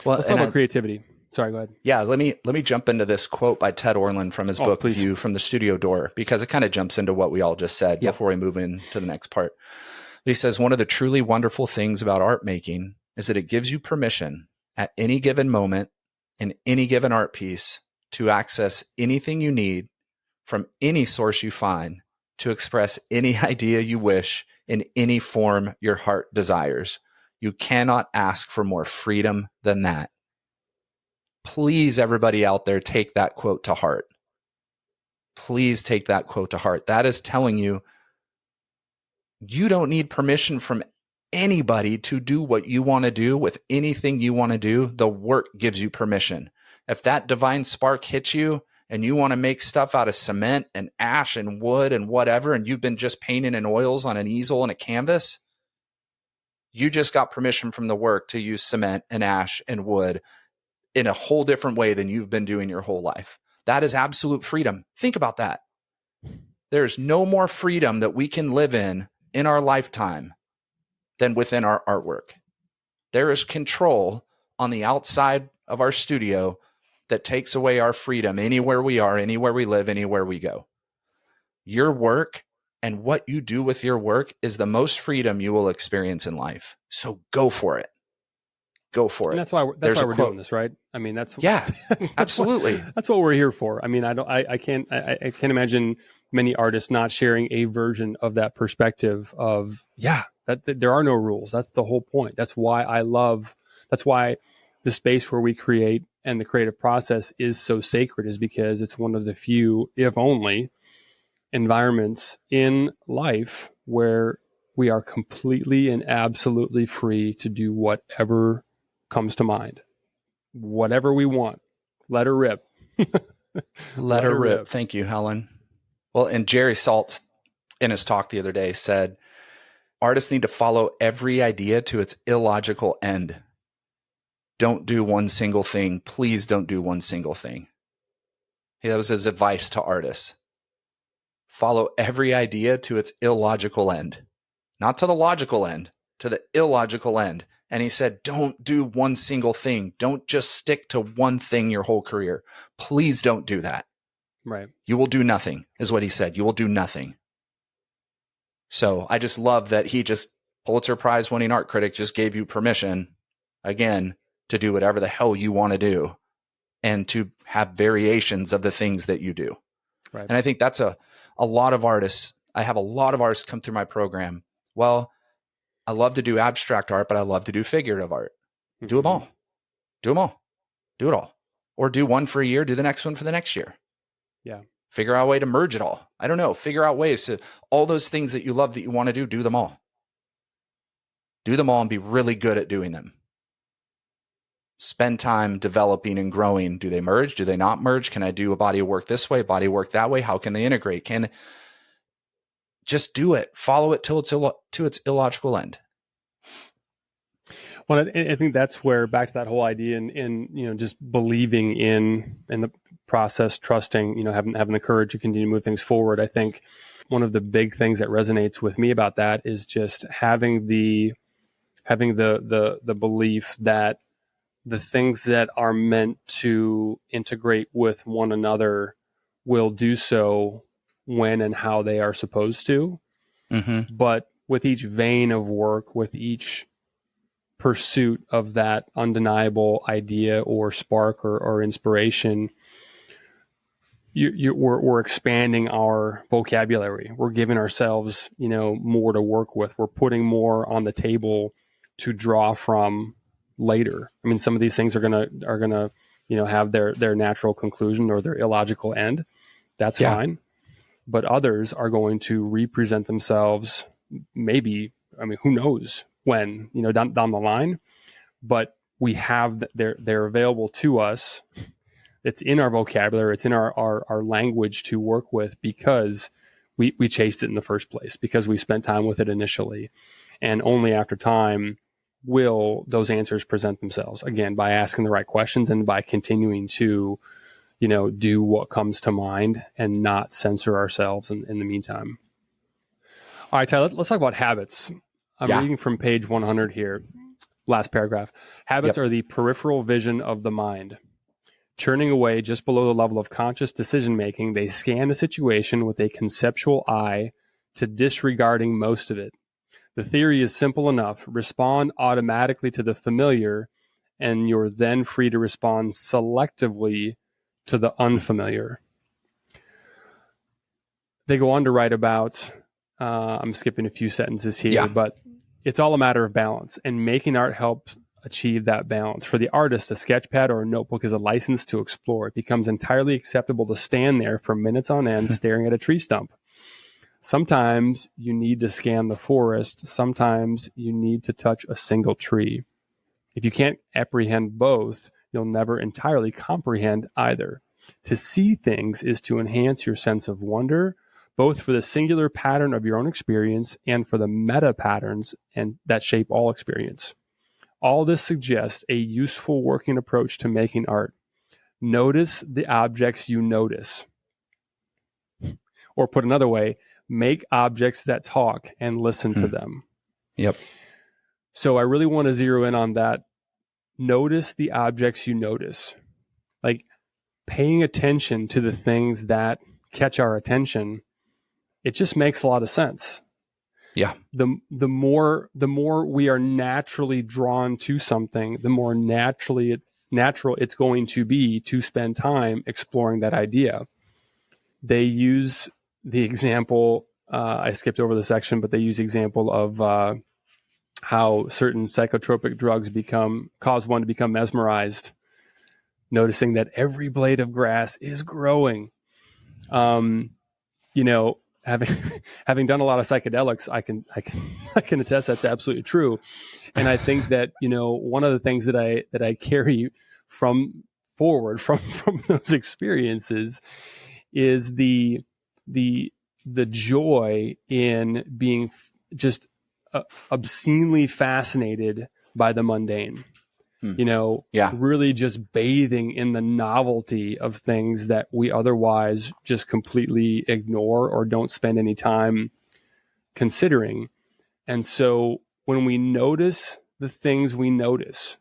Well, let's talk about creativity. Sorry, go ahead. Yeah, let me jump into this quote by Ted Orland from his book please. View from the Studio Door, because it kind of jumps into what we all just said before we move into the next part. He says, one of the truly wonderful things about art making is that it gives you permission at any given moment in any given art piece to access anything you need from any source you find to express any idea you wish in any form your heart desires. You cannot ask for more freedom than that. Please, everybody out there, take that quote to heart. Please take that quote to heart. That is telling you, you don't need permission from anybody to do what you want to do with anything you want to do. The work gives you permission. If that divine spark hits you and you want to make stuff out of cement and ash and wood and whatever, and you've been just painting in oils on an easel and a canvas, you just got permission from the work to use cement and ash and wood in a whole different way than you've been doing your whole life. That is absolute freedom. Think about that. There's no more freedom that we can live in our lifetime than within our artwork. There is control on the outside of our studio that takes away our freedom anywhere we are, anywhere we live, anywhere we go. Your work and what you do with your work is the most freedom you will experience in life. So go for it. Go for it. And that's why we're doing this, right? I mean, that's absolutely. That's what we're here for. I mean, I can't imagine many artists not sharing a version of that perspective of, that there are no rules. That's the whole point. That's why that's why the space where we create and the creative process is so sacred, is because it's one of the few, if only, environments in life where we are completely and absolutely free to do whatever comes to mind, whatever we want. Let her rip. Let her rip. Thank you, Helen. Well, and Jerry Saltz in his talk the other day said, artists need to follow every idea to its illogical end. Don't do one single thing. Please don't do one single thing. That was his advice to artists. Follow every idea to its illogical end. Not to the logical end, to the illogical end. And he said, don't do one single thing. Don't just stick to one thing your whole career. Please don't do that. Right. You will do nothing, is what he said. You will do nothing. So I just love that he just, Pulitzer Prize winning art critic, just gave you permission, again, to do whatever the hell you want to do and to have variations of the things that you do. Right. And I think that's a lot of artists. I have a lot of artists come through my program. Well, I love to do abstract art, but I love to do figurative art. Mm-hmm. Do them all. Do them all. Do it all. Or do one for a year, do the next one for the next year. Yeah. Figure out a way to merge it all. I don't know. Figure out ways to, all those things that you love that you want to do them all. Do them all and be really good at doing them. Spend time developing and growing. Do they merge? Do they not merge? Can I do a body of work this way, body of work that way? How can they integrate? Just do it. Follow it till it's to its illogical end. Well, I think that's where, back to that whole idea in just believing in the process, trusting, having the courage to continue to move things forward. I think one of the big things that resonates with me about that is just having the belief that the things that are meant to integrate with one another will do so when and how they are supposed to. Mm-hmm. But with each vein of work, with each pursuit of that undeniable idea or spark or inspiration, we're expanding our vocabulary. We're giving ourselves, more to work with. We're putting more on the table to draw from, later. I mean, some of these things are gonna have their natural conclusion or their illogical end. That's fine. But others are going to represent themselves, maybe, I mean, who knows when, down the line, but we have, they're available to us. It's in our vocabulary. It's in our language to work with because we chased it in the first place, because we spent time with it initially. And only after time will those answers present themselves, again, by asking the right questions and by continuing to do what comes to mind and not censor ourselves in the meantime. All right, Ty, let's talk about habits. I'm reading from page 100 here, last paragraph. Habits are the peripheral vision of the mind. Turning away just below the level of conscious decision-making, they scan the situation with a conceptual eye to disregarding most of it. The theory is simple enough. Respond automatically to the familiar, and you're then free to respond selectively to the unfamiliar. They go on to write about, I'm skipping a few sentences here, but it's all a matter of balance, and making art helps achieve that balance. For the artist, a sketchpad or a notebook is a license to explore. It becomes entirely acceptable to stand there for minutes on end staring at a tree stump. Sometimes you need to scan the forest. Sometimes you need to touch a single tree. If you can't apprehend both, you'll never entirely comprehend either. To see things is to enhance your sense of wonder, both for the singular pattern of your own experience and for the meta patterns and that shape all experience. All this suggests a useful working approach to making art. Notice the objects you notice. Or put another way, make objects that talk and listen to them. Yep. So I really want to zero in on that. Notice the objects you notice. Like paying attention to the things that catch our attention, it just makes a lot of sense. Yeah. The more we are naturally drawn to something, the more natural it's going to be to spend time exploring that idea. They use the example, I skipped over the section, but they use the example of how certain psychotropic drugs cause one to become mesmerized, noticing that every blade of grass is growing. Having done a lot of psychedelics, I can attest that's absolutely true. And I think that, one of the things that I carry from those experiences is the joy in being just obscenely fascinated by the mundane. Really just bathing in the novelty of things that we otherwise just completely ignore or don't spend any time considering. And so when we notice the things we notice,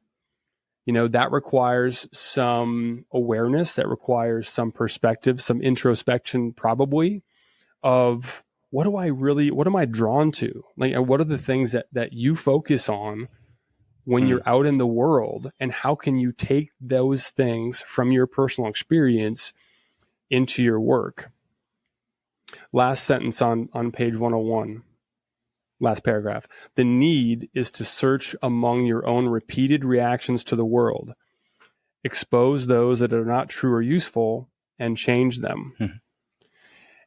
that requires some awareness, that requires some perspective, some introspection probably of what am I drawn to? Like, what are the things that you focus on when you're out in the world, and how can you take those things from your personal experience into your work? Last sentence on page 101, last paragraph. The need is to search among your own repeated reactions to the world, expose those that are not true or useful, and change them.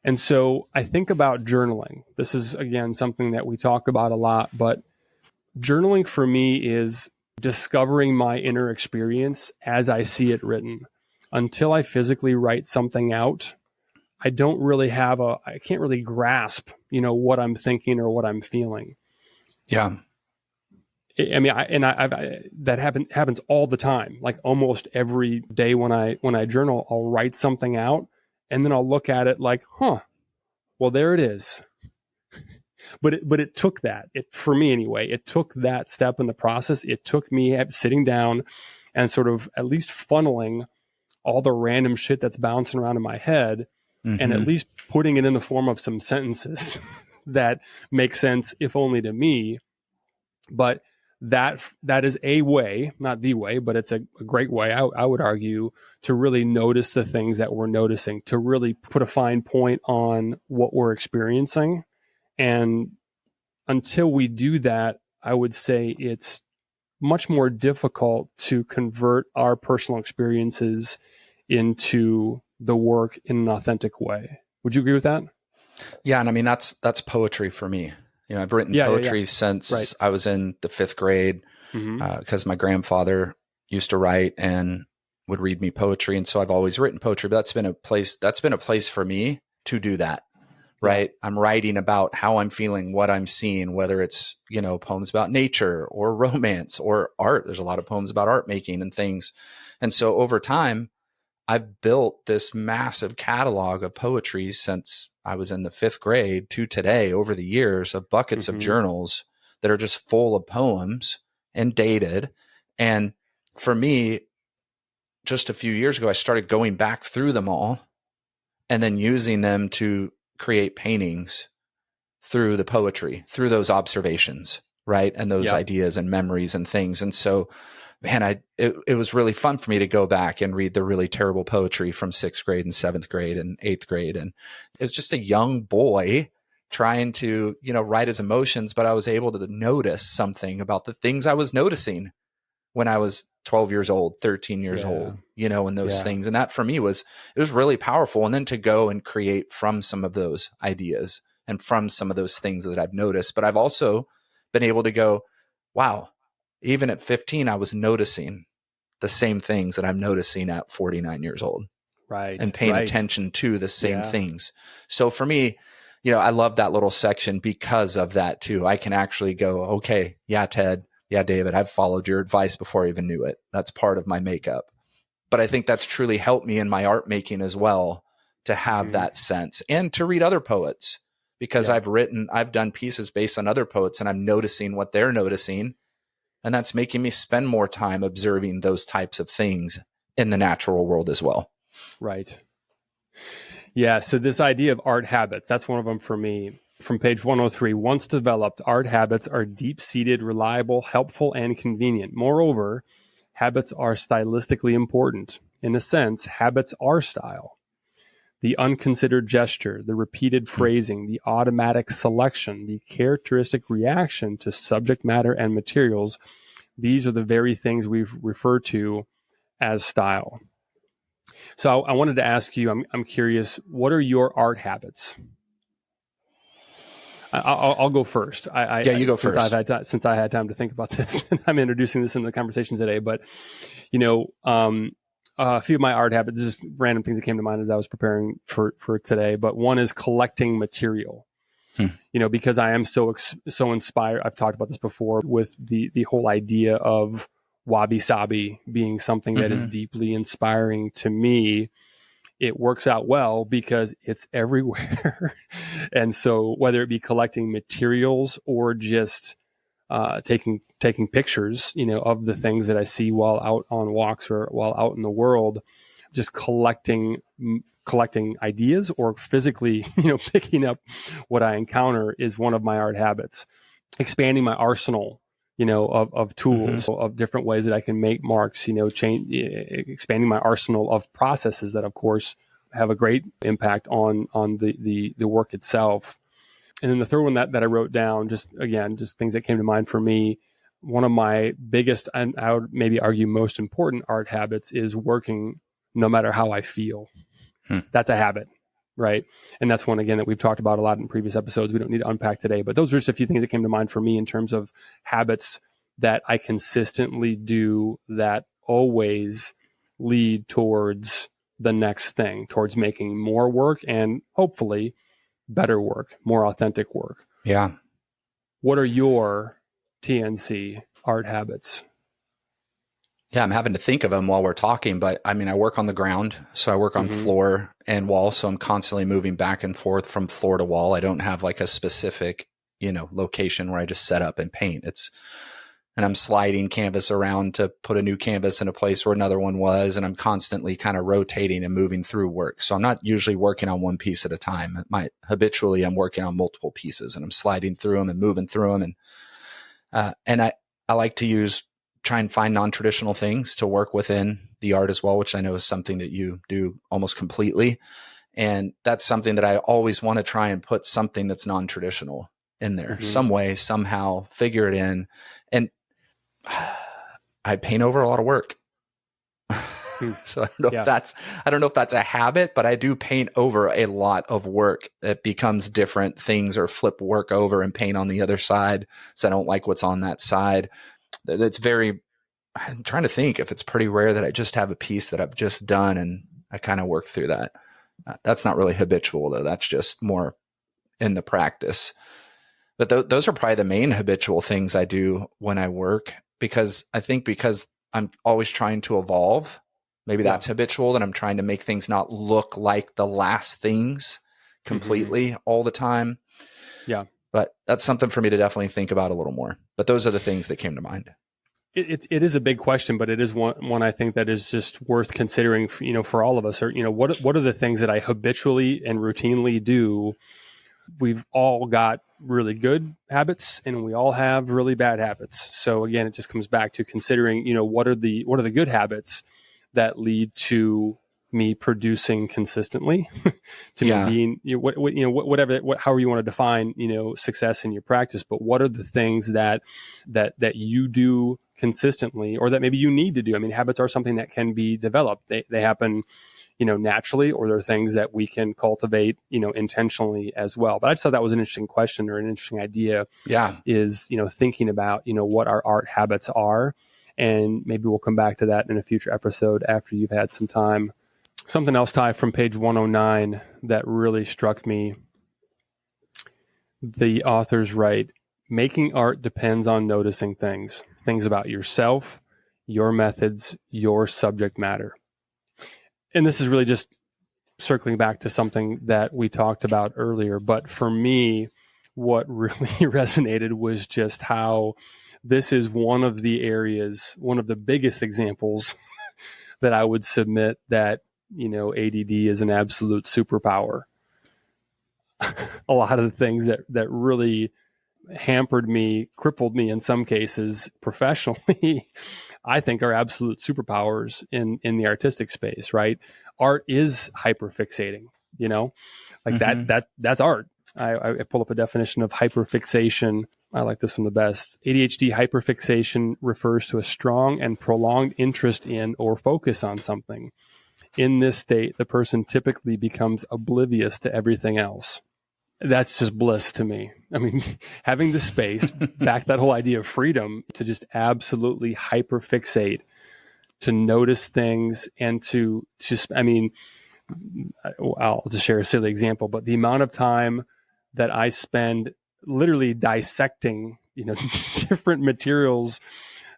And so I think about journaling. This is, again, something that we talk about a lot, but journaling for me is discovering my inner experience as I see it written. Until I physically write something out, I can't really grasp, what I'm thinking or what I'm feeling. Yeah. I mean, that happens all the time. Like almost every day when I journal, I'll write something out and then I'll look at it like, well, there it is. But it took that. For me anyway, it took that step in the process. It took me sitting down and sort of at least funneling all the random shit that's bouncing around in my head, and at least putting it in the form of some sentences that make sense, if only to me. But that is a way, not the way, but it's a great way, I would argue, to really notice the things that we're noticing, to really put a fine point on what we're experiencing. And until we do that, I would say it's much more difficult to convert our personal experiences into the work in an authentic way. Would you agree with that? Yeah. And I mean, that's poetry for me. You know, I've written poetry since I was in the 5th grade, because my grandfather used to write and would read me poetry. And so I've always written poetry, but that's been a place for me to do that. Right. Yeah. I'm writing about how I'm feeling, what I'm seeing, whether it's, you know, poems about nature or romance or art. There's a lot of poems about art making and things. And so over time, I've built this massive catalog of poetry since I was in the 5th grade to today, over the years, of buckets of journals that are just full of poems and dated. And for me, just a few years ago, I started going back through them all and then using them to create paintings through the poetry, through those observations, right? And those ideas and memories and things. And so, man, it was really fun for me to go back and read the really terrible poetry from 6th grade and 7th grade and 8th grade. And it was just a young boy trying to, you know, write his emotions, but I was able to notice something about the things I was noticing when I was 12 years old, 13 years old, you know, and those things. And that for me it was really powerful. And then to go and create from some of those ideas and from some of those things that I've noticed. But I've also been able to go, wow, even at 15, I was noticing the same things that I'm noticing at 49 years old. Right. And paying attention to the same things. So for me, you know, I love that little section because of that too. I can actually go, okay, yeah, Ted, yeah, David, I've followed your advice before I even knew it. That's part of my makeup. But I think that's truly helped me in my art making as well, to have that sense and to read other poets, because I've done pieces based on other poets and I'm noticing what they're noticing. And that's making me spend more time observing those types of things in the natural world as well. Right. Yeah. So this idea of art habits, that's one of them for me. From page 103, once developed, art habits are deep-seated, reliable, helpful, and convenient. Moreover, habits are stylistically important. In a sense, habits are style. The unconsidered gesture, the repeated phrasing, the automatic selection, the characteristic reaction to subject matter and materials, these are the very things we've referred to as style. So I wanted to ask you, I'm curious, what are your art habits? I'll go first. You go first. Since I had time to think about this, and I'm introducing this into the conversation today. But you know, a few of my art habits, just random things that came to mind as I was preparing for today. But one is collecting material. You know, because I am so inspired. I've talked about this before with the whole idea of wabi sabi being something that is deeply inspiring to me. It works out well because it's everywhere. And so whether it be collecting materials or just taking pictures, you know, of the things that I see while out on walks or while out in the world, just collecting ideas or physically, you know, picking up what I encounter is one of my art habits. Expanding my arsenal, you know, of tools, of different ways that I can make marks, you know, expanding my arsenal of processes that, of course, have a great impact on the work itself. And then the third one that I wrote down, just things that came to mind for me. One of my biggest, and I would maybe argue most important art habits is working no matter how I feel. That's a habit, right? And that's one, again, that we've talked about a lot in previous episodes. We don't need to unpack today, but those are just a few things that came to mind for me in terms of habits that I consistently do that always lead towards the next thing, towards making more work and hopefully better work, more authentic work. Yeah. What are your TNC art habits? Yeah, I'm having to think of them while we're talking, but I mean, I work on the ground, so I work on floor and wall, so I'm constantly moving back and forth from floor to wall. I don't have like a specific, you know, location where I just set up and paint. And I'm sliding canvas around to put a new canvas in a place where another one was, and I'm constantly kind of rotating and moving through work. So I'm not usually working on one piece at a time. Habitually, I'm working on multiple pieces, and I'm sliding through them and moving through them. And I like to try and find non-traditional things to work within the art as well, which I know is something that you do almost completely. And that's something that I always want to try and put something that's non-traditional in there, some way, somehow, figure it in. And I paint over a lot of work. So I don't know if that's a habit, but I do paint over a lot of work. It becomes different things, or flip work over and paint on the other side. So I don't like what's on that side. I'm trying to think if it's pretty rare that I just have a piece that I've just done and I kind of work through that. That's not really habitual though. That's just more in the practice. But those are probably the main habitual things I do when I work, because I'm always trying to evolve. Maybe that's habitual, that I'm trying to make things not look like the last things completely all the time. Yeah. But that's something for me to definitely think about a little more. But those are the things that came to mind. It is a big question, but it is one I think that is just worth considering, for all of us. Or, what are the things that I habitually and routinely do? We've all got really good habits and we all have really bad habits. So again, it just comes back to considering, what are the good habits that lead to me producing consistently, to me being, however you want to define, success in your practice. But what are the things that you do consistently, or that maybe you need to do? I mean, habits are something that can be developed. They happen, naturally, or there are things that we can cultivate, intentionally as well. But I just thought that was an interesting question, or an interesting idea. Yeah. Is, thinking about, what our art habits are. And maybe we'll come back to that in a future episode after you've had some time. Something else, Ty, from page 109 that really struck me. The authors write, making art depends on noticing things about yourself, your methods, your subject matter. And this is really just circling back to something that we talked about earlier. But for me, what really resonated was just how this is one of the biggest examples that I would submit that, ADD is an absolute superpower. A lot of the things that really hampered me, crippled me in some cases professionally, I think are absolute superpowers in the artistic space, right? Art is hyperfixating, that's art. I pull up a definition of hyperfixation. I like this one the best. ADHD hyperfixation refers to a strong and prolonged interest in or focus on something. In this state, the person typically becomes oblivious to everything else. That's just bliss to me. I mean, having the space, back that whole idea of freedom, to just absolutely hyperfixate, to notice things, and I'll just share a silly example, but the amount of time that I spend literally dissecting, different materials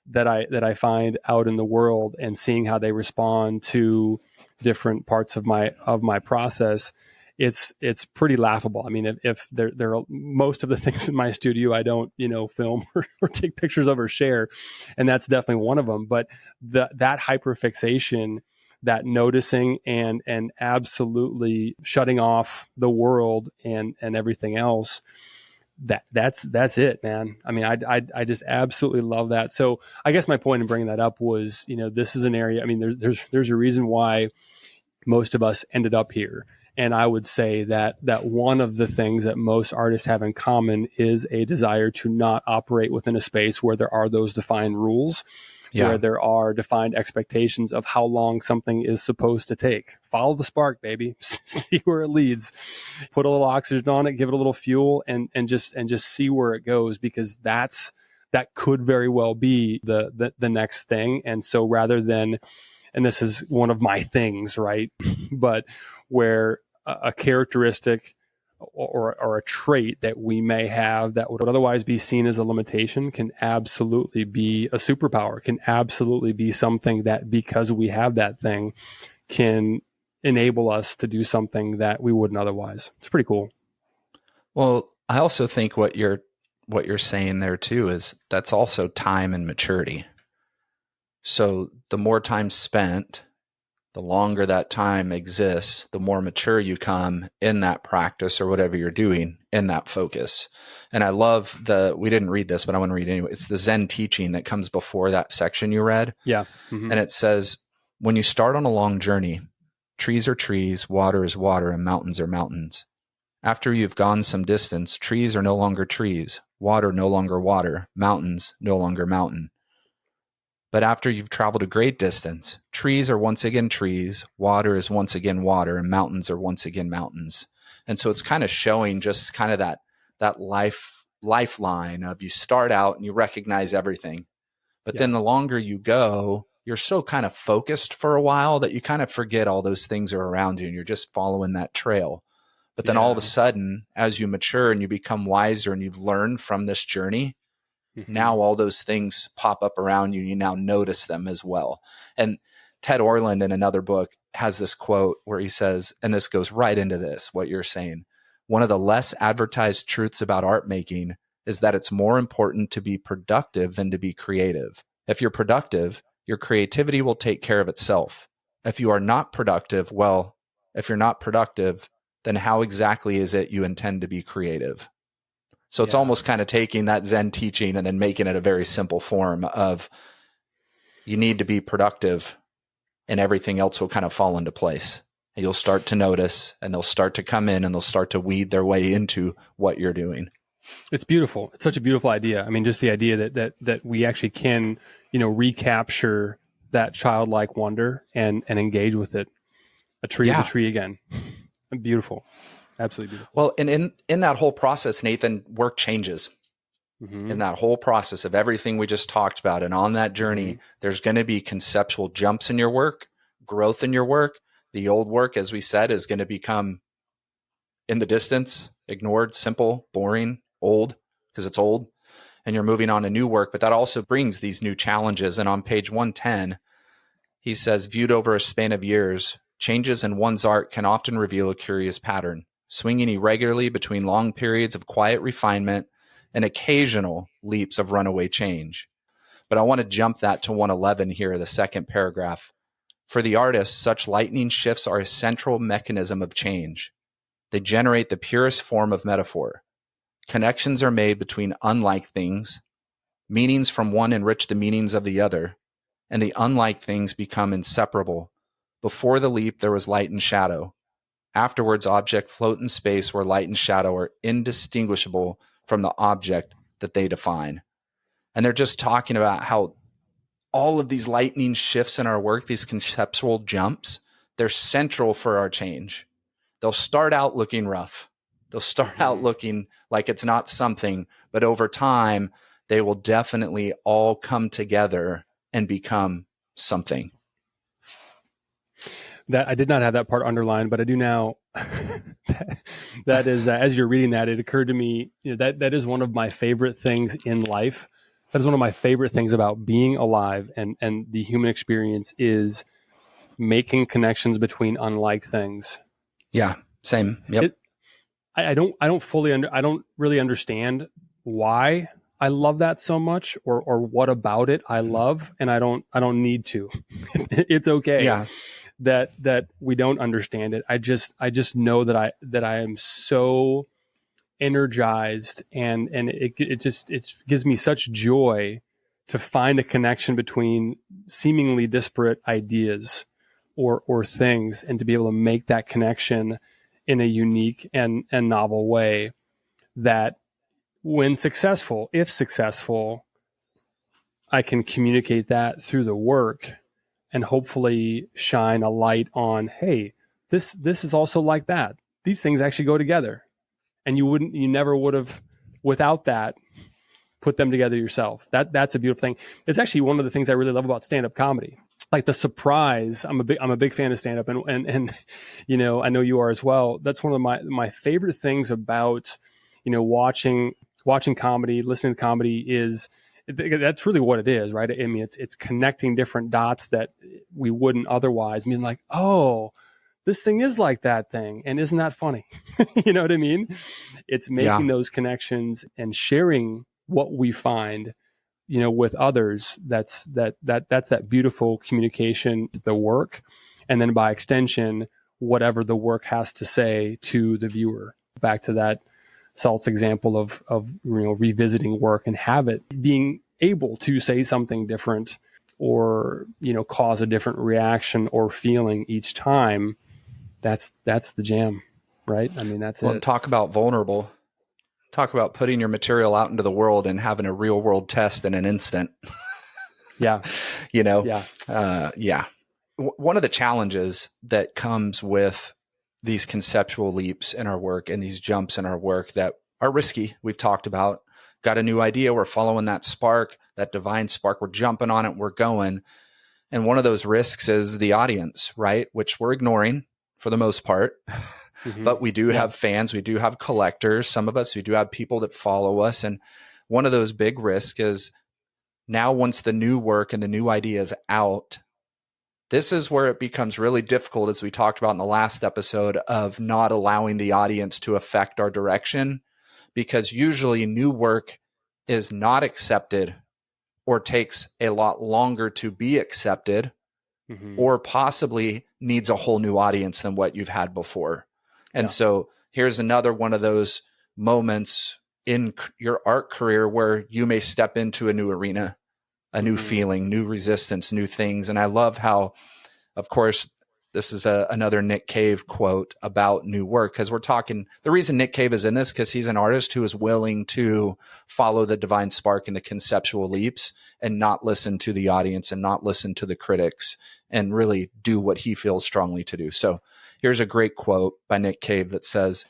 that I find out in the world and seeing how they respond to different parts of my process, it's pretty laughable. I mean, if there are most of the things in my studio I don't, film or take pictures of or share, and that's definitely one of them. But that hyperfixation, that noticing and absolutely shutting off the world and everything else, that's it, man. I mean, I just absolutely love that. So I guess my point in bringing that up was, this is an area, I mean, there's a reason why most of us ended up here. And I would say that one of the things that most artists have in common is a desire to not operate within a space where there are those defined rules, where there are defined expectations of how long something is supposed to take. Follow the spark, baby. See where it leads. Put a little oxygen on it, give it a little fuel, and just see where it goes, because that could very well be the next thing. And so rather than, and this is one of my things, right? But where a characteristic or a trait that we may have that would otherwise be seen as a limitation can absolutely be a superpower, can absolutely be something that, because we have that thing, can enable us to do something that we wouldn't otherwise. It's pretty cool. Well, I also think what you're saying there too is that's also time and maturity. So the more time spent, the longer that time exists, the more mature you come in that practice or whatever you're doing in that focus. And I love we didn't read this, but I want to read it anyway. It's the Zen teaching that comes before that section you read. Yeah. Mm-hmm. And it says, when you start on a long journey, trees are trees, water is water, and mountains are mountains. After you've gone some distance, trees are no longer trees, water no longer water, mountains no longer mountain. But after you've traveled a great distance, trees are once again trees, water is once again water, and mountains are once again mountains. And so it's kind of showing just kind of that lifeline of you start out and you recognize everything. But then the longer you go, you're so kind of focused for a while that you kind of forget all those things are around you and you're just following that trail. But then all of a sudden, as you mature and you become wiser and you've learned from this journey, now all those things pop up around you. You now notice them as well. And Ted Orland in another book has this quote where he says, and this goes right into this, what you're saying, one of the less advertised truths about art making is that it's more important to be productive than to be creative. If you're productive, your creativity will take care of itself. If you are not productive, if you're not productive, then how exactly is it you intend to be creative? So it's almost kind of taking that Zen teaching and then making it a very simple form of you need to be productive and everything else will kind of fall into place. And you'll start to notice and they'll start to come in and they'll start to weed their way into what you're doing. It's beautiful. It's such a beautiful idea. I mean, just the idea that we actually can, recapture that childlike wonder and engage with it. A tree is a tree again. Beautiful. Absolutely beautiful. Well, and in that whole process, Nathan, work changes. In that whole process of everything we just talked about. And on that journey, there's going to be conceptual jumps in your work, growth in your work. The old work, as we said, is going to become in the distance, ignored, simple, boring, old, because it's old. And you're moving on to new work. But that also brings these new challenges. And on page 110, he says, viewed over a span of years, changes in one's art can often reveal a curious pattern, swinging irregularly between long periods of quiet refinement and occasional leaps of runaway change. But I want to jump that to 111 here, the second paragraph. For the artist, such lightning shifts are a central mechanism of change. They generate the purest form of metaphor. Connections are made between unlike things. Meanings from one enrich the meanings of the other, and the unlike things become inseparable. Before the leap, there was light and shadow. Afterwards, objects float in space where light and shadow are indistinguishable from the object that they define. And they're just talking about how all of these lightning shifts in our work, these conceptual jumps, they're central for our change. They'll start out looking rough. They'll start out looking like it's not something, but over time, they will definitely all come together and become something. That I did not have that part underlined, but I do now. That is, as you're reading that, it occurred to me that is one of my favorite things in life. That is one of my favorite things about being alive and the human experience is making connections between unlike things. Yeah, same. Yep. I don't really understand why I love that so much or what about it I love, and I don't need to. It's okay. Yeah. That we don't understand it. I just know that I am so energized and it gives me such joy to find a connection between seemingly disparate ideas or things and to be able to make that connection in a unique and novel way that when successful, if successful, I can communicate that through the work and hopefully shine a light on, hey, this is also like that. These things actually go together. And you never would have, without that, put them together yourself. That's a beautiful thing. It's actually one of the things I really love about stand-up comedy. Like the surprise, I'm a big fan of stand-up and I know you are as well. That's one of my favorite things about, watching comedy, listening to comedy is that's really what it is, right? I mean, it's connecting different dots that we wouldn't otherwise. I mean, like, oh, this thing is like that thing. And isn't that funny? You know what I mean? It's making those connections and sharing what we find, with others. That's that beautiful communication, the work. And then by extension, whatever the work has to say to the viewer. Back to that Saltz example of revisiting work and have it being able to say something different or, cause a different reaction or feeling each time. That's the jam, right? I mean, that's it. Talk about vulnerable. Talk about putting your material out into the world and having a real world test in an instant. Yeah. You know? Yeah. Yeah. One of the challenges that comes with these conceptual leaps in our work and these jumps in our work that are risky, we've talked about, got a new idea, we're following that spark, that divine spark, we're jumping on it, we're going. And one of those risks is the audience, right? Which we're ignoring for the most part. But we do have fans, we do have collectors, some of us, we do have people that follow us. And one of those big risks is now once the new work and the new idea is out, this is where it becomes really difficult, as we talked about in the last episode, of not allowing the audience to affect our direction, because usually new work is not accepted or takes a lot longer to be accepted, or possibly needs a whole new audience than what you've had before. And so here's another one of those moments in your art career where you may step into a new arena, a new feeling, new resistance, new things. And I love how, of course, this is another Nick Cave quote about new work, because we're talking, the reason Nick Cave is in this, because he's an artist who is willing to follow the divine spark and the conceptual leaps and not listen to the audience and not listen to the critics and really do what he feels strongly to do. So here's a great quote by Nick Cave that says,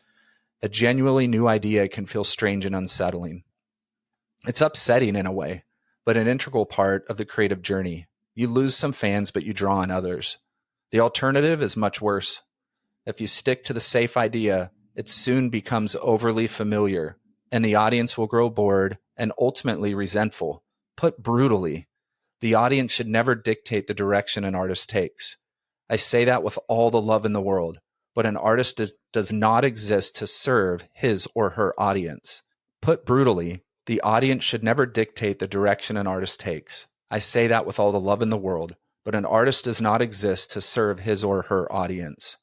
"A genuinely new idea can feel strange and unsettling. It's upsetting in a way, but an integral part of the creative journey. You lose some fans, but you draw in others. The alternative is much worse. If you stick to the safe idea, it soon becomes overly familiar, and the audience will grow bored and ultimately resentful. Put brutally, the audience should never dictate the direction an artist takes. I say that with all the love in the world, but an artist does not exist to serve his or her audience. Put brutally, the audience should never dictate the direction an artist takes. I say that with all the love in the world, but an artist does not exist to serve his or her audience.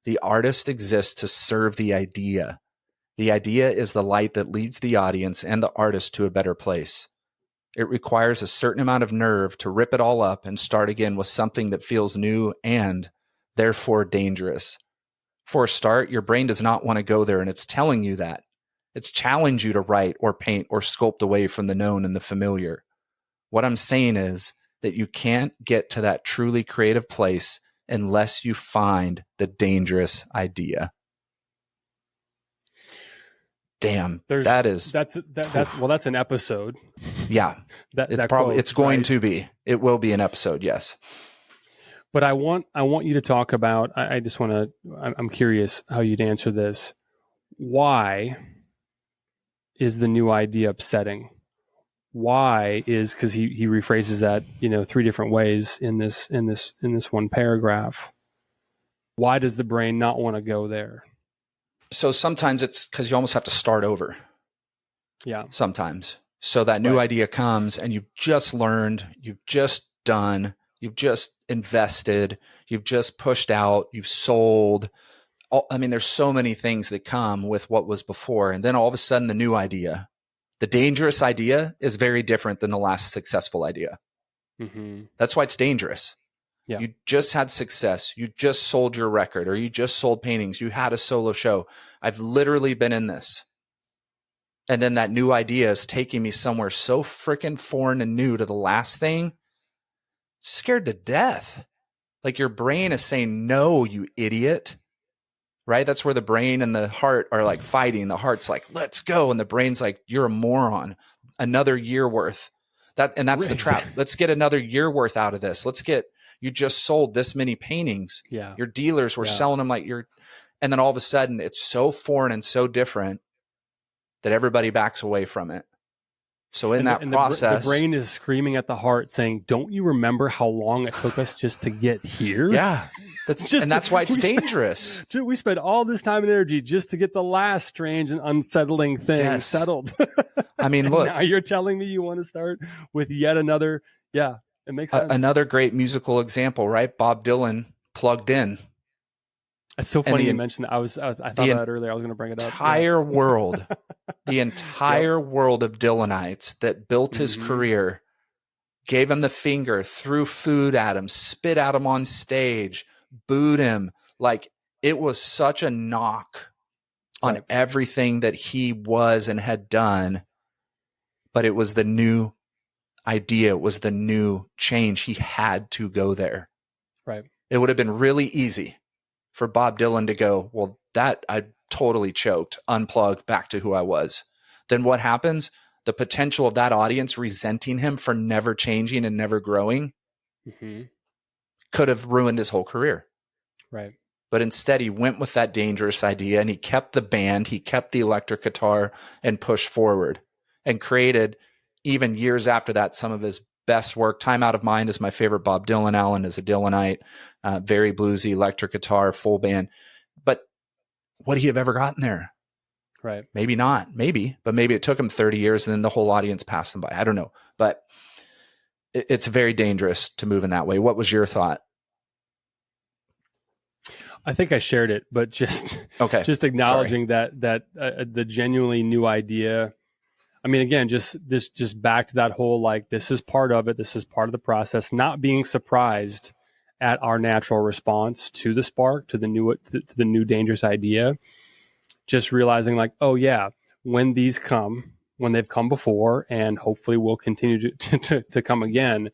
The artist exists to serve the idea. The idea is the light that leads the audience and the artist to a better place. It requires a certain amount of nerve to rip it all up and start again with something that feels new and, therefore, dangerous. For a start, your brain does not want to go there, and it's telling you that. It's challenging you to write or paint or sculpt away from the known and the familiar. What I'm saying is that you can't get to that truly creative place unless you find the dangerous idea." Damn, that's an episode. Yeah, it's going to be. It will be an episode, yes. But I want you to talk about. I'm curious how you'd answer this. Why is the new idea upsetting? Why is, because he rephrases that 3 different ways in this one paragraph. Why does the brain not want to go there? So sometimes it's because you almost have to start over. Yeah. Sometimes. So that new idea comes and you've just learned, you've just done, you've just invested, you've just pushed out, you've sold. There's so many things that come with what was before. And then all of a sudden the new idea, the dangerous idea, is very different than the last successful idea. That's why it's dangerous. Yeah. You just had success. You just sold your record, or you just sold paintings. You had a solo show. I've literally been in this. And then that new idea is taking me somewhere so freaking foreign and new to the last thing. Scared to death. Like your brain is saying, no, you idiot. Right? That's where the brain and the heart are like fighting. The heart's like, let's go. And the brain's like, you're a moron. Another year worth. That's the trap. Let's get another year worth out of this. You just sold this many paintings. Yeah. Your dealers were selling them and then all of a sudden it's so foreign and so different that everybody backs away from it. So in that process, the brain is screaming at the heart saying, don't you remember how long it took us just to get here? Yeah. That's why it's dangerous. We spent all this time and energy just to get the last strange and unsettling thing settled. Look. Now you're telling me you want to start with yet another. Yeah, it makes sense. Another great musical example, right? Bob Dylan, Plugged In. It's so funny you mentioned that. I thought of that earlier. I was going to bring it up. The entire world of Dylanites that built his career, gave him the finger, threw food at him, spit at him on stage, booed him. Like, it was such a knock on everything that he was and had done, but it was the new idea was the new change, he had to go there. Right. It would have been really easy for Bob Dylan to go, well, that I totally choked, unplugged, back to who I was. Then what happens? The potential of that audience resenting him for never changing and never growing could have ruined his whole career. Right. But instead, he went with that dangerous idea, and he kept the band, he kept the electric guitar, and pushed forward and created, even years after that, some of his best work. Time Out of Mind is my favorite Bob Dylan album, as a Dylanite, very bluesy, electric guitar, full band. But would he have ever gotten there? Right. Maybe not. Maybe. But maybe it took him 30 years and then the whole audience passed him by. I don't know. But it's very dangerous to move in that way. What was your thought? I think I shared it, but just acknowledging that the genuinely new idea. I mean, again, just back to that whole, like, this is part of it. This is part of the process. Not being surprised at our natural response to the spark, to the new dangerous idea. Just realizing, like, oh yeah, when they've come before, and hopefully will continue to come again,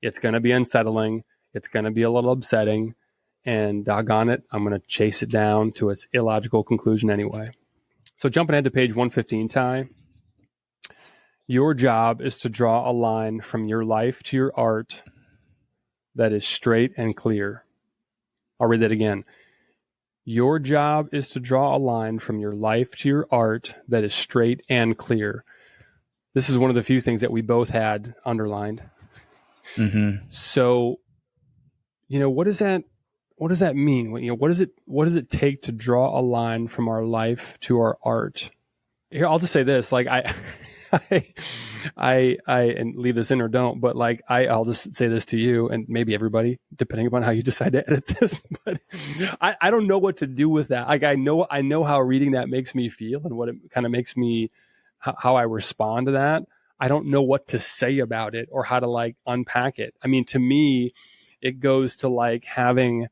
it's going to be unsettling. It's going to be a little upsetting. And doggone it, I'm going to chase it down to its illogical conclusion anyway. So jumping ahead to page 115, Ty, your job is to draw a line from your life to your art that is straight and clear. I'll read that again. Your job is to draw a line from your life to your art that is straight and clear. This is one of the few things that we both had underlined. So, what does that mean? What does it take to draw a line from our life to our art? Here, I'll just say this, like I and leave this in or don't, but like I'll just say this to you and maybe everybody, depending upon how you decide to edit this, but I don't know what to do with that. Like I know how reading that makes me feel and what it kind of makes me, how I respond to that. I don't know what to say about it or how to like unpack it. I mean, to me, it goes to like having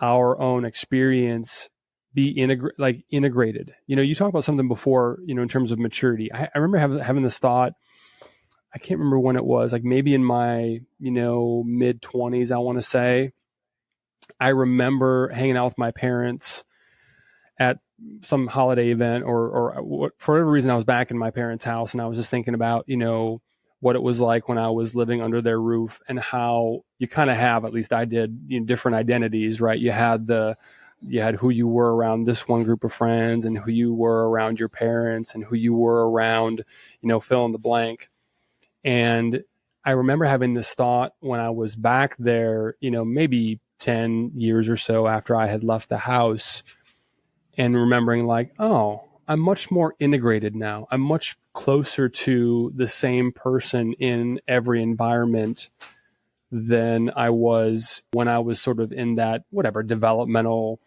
our own experience be integrated. You talked about something before, in terms of maturity. I remember having this thought. I can't remember when it was, like maybe in my, mid 20s, I want to say. I remember hanging out with my parents at some holiday event or for whatever reason, I was back in my parents' house and I was just thinking about, what it was like when I was living under their roof and how you kind of have, at least I did, different identities, right? You had who you were around this one group of friends and who you were around your parents and who you were around, fill in the blank. And I remember having this thought when I was back there, maybe 10 years or so after I had left the house, and remembering like, oh, I'm much more integrated now. I'm much closer to the same person in every environment than I was when I was sort of in that developmental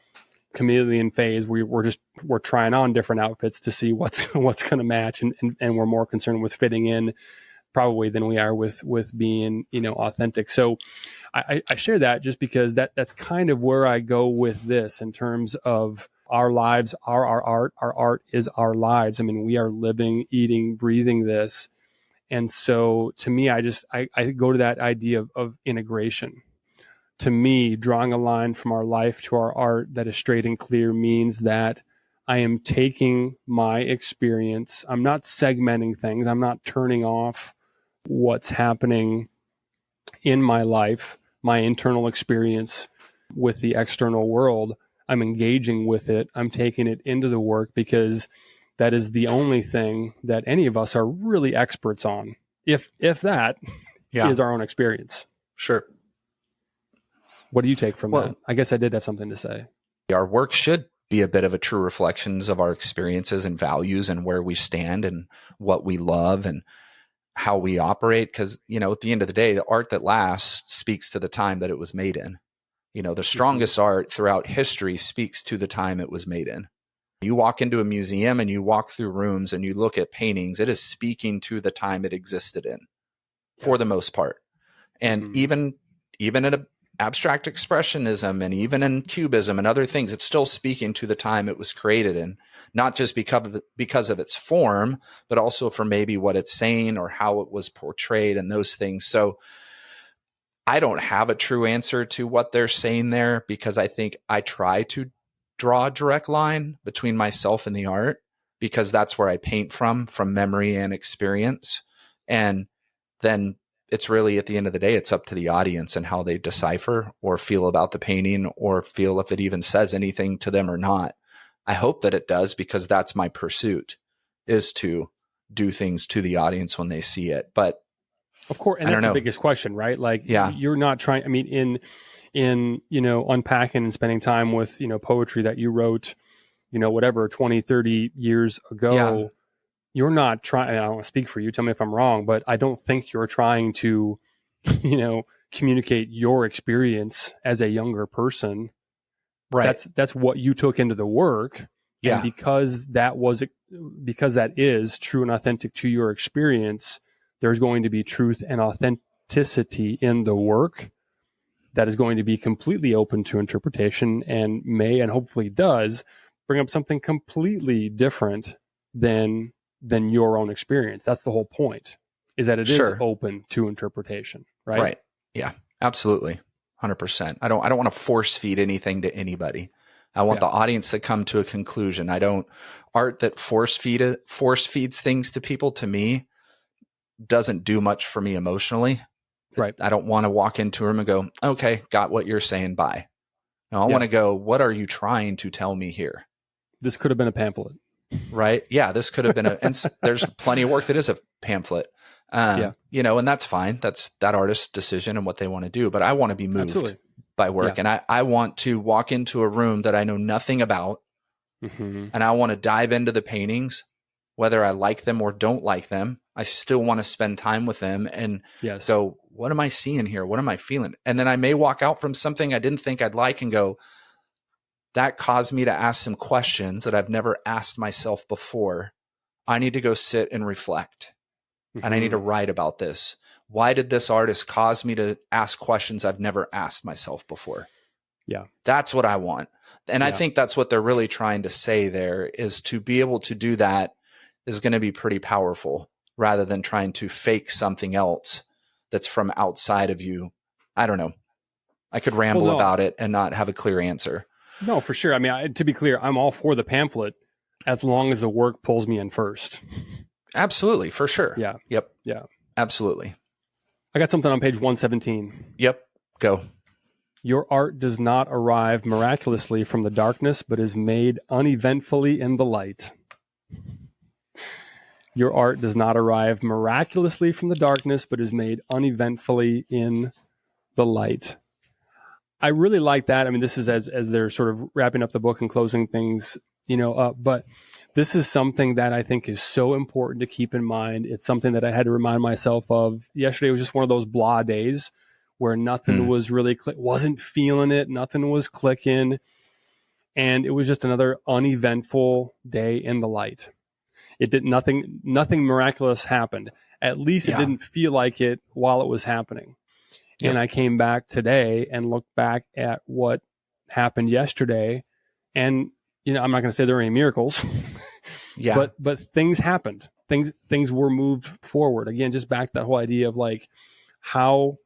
chameleon phase where we're trying on different outfits to see what's going to match, and we're more concerned with fitting in probably than we are with being authentic. So I share that just because that's kind of where I go with this in terms of our lives are our art. Our art is our lives. I mean, we are living, eating, breathing this. And so to me, I go to that idea of integration. To me, drawing a line from our life to our art that is straight and clear means that I am taking my experience. I'm not segmenting things. I'm not turning off what's happening in my life, my internal experience with the external world. I'm engaging with it. I'm taking it into the work because that is the only thing that any of us are really experts on. If that is our own experience. Sure. What do you take from that? I guess I did have something to say. Our work should be a bit of a true reflections of our experiences and values and where we stand and what we love and how we operate. Because, at the end of the day, the art that lasts speaks to the time that it was made in. The strongest art throughout history speaks to the time it was made in. You walk into a museum and you walk through rooms and you look at paintings, it is speaking to the time it existed in for the most part. And even in abstract expressionism and even in cubism and other things, it's still speaking to the time it was created in, not just because of its form, but also for maybe what it's saying or how it was portrayed and those things. So I don't have a true answer to what they're saying there, because I think I try to draw a direct line between myself and the art, because that's where I paint from memory and experience. And then it's really, at the end of the day, it's up to the audience and how they decipher or feel about the painting, or feel if it even says anything to them or not. I hope that it does, because that's my pursuit, is to do things to the audience when they see it. But of course, and that's the biggest question, right? Like, you're not trying, I mean, in, unpacking and spending time with, poetry that you wrote, whatever, 20, 30 years ago, you're not trying, I don't want to speak for you, tell me if I'm wrong, but I don't think you're trying to, communicate your experience as a younger person. Right. That's what you took into the work. Yeah. And because that is true and authentic to your experience, there's going to be truth and authenticity in the work that is going to be completely open to interpretation, and may, and hopefully does, bring up something completely different than your own experience. That's the whole point, is that it is open to interpretation, right? Right. Yeah, absolutely. 100%. I don't want to force feed anything to anybody. I want the audience to come to a conclusion. Art that force feeds things to people, to me, doesn't do much for me emotionally. Right. I don't want to walk into a room and go, okay, got what you're saying, bye. No, I want to go, what are you trying to tell me here? This could have been a pamphlet. Right. Yeah. This could have been and there's plenty of work that is a pamphlet, and that's fine. That's that artist's decision and what they want to do. But I want to be moved by work. And I want to walk into a room that I know nothing about, and I want to dive into the paintings, whether I like them or don't like them. I still want to spend time with them and go, what am I seeing here? What am I feeling? And then I may walk out from something I didn't think I'd like and go, that caused me to ask some questions that I've never asked myself before. I need to go sit and reflect, and I need to write about this. Why did this artist cause me to ask questions I've never asked myself before? Yeah. That's what I want. And I think that's what they're really trying to say there, is to be able to do that is going to be pretty powerful, rather than trying to fake something else that's from outside of you. I don't know. I could ramble about it and not have a clear answer. No, for sure. I mean, to be clear, I'm all for the pamphlet as long as the work pulls me in first. Absolutely. For sure. Yeah. Yep. Yeah. Absolutely. I got something on page 117. Yep. Go. Your art does not arrive miraculously from the darkness, but is made uneventfully in the light. Your art does not arrive miraculously from the darkness, but is made uneventfully in the light. I really like that. I mean, this is as they're sort of wrapping up the book and closing things, up. But this is something that I think is so important to keep in mind. It's something that I had to remind myself of. Yesterday was just one of those blah days where nothing was really wasn't feeling it. Nothing was clicking. And it was just another uneventful day in the light. It did nothing miraculous happened. At least it didn't feel like it while it was happening. Yep. And I came back today and looked back at what happened yesterday. And, I'm not going to say there were any miracles, but things happened. Things were moved forward. Again, just back to that whole idea of like how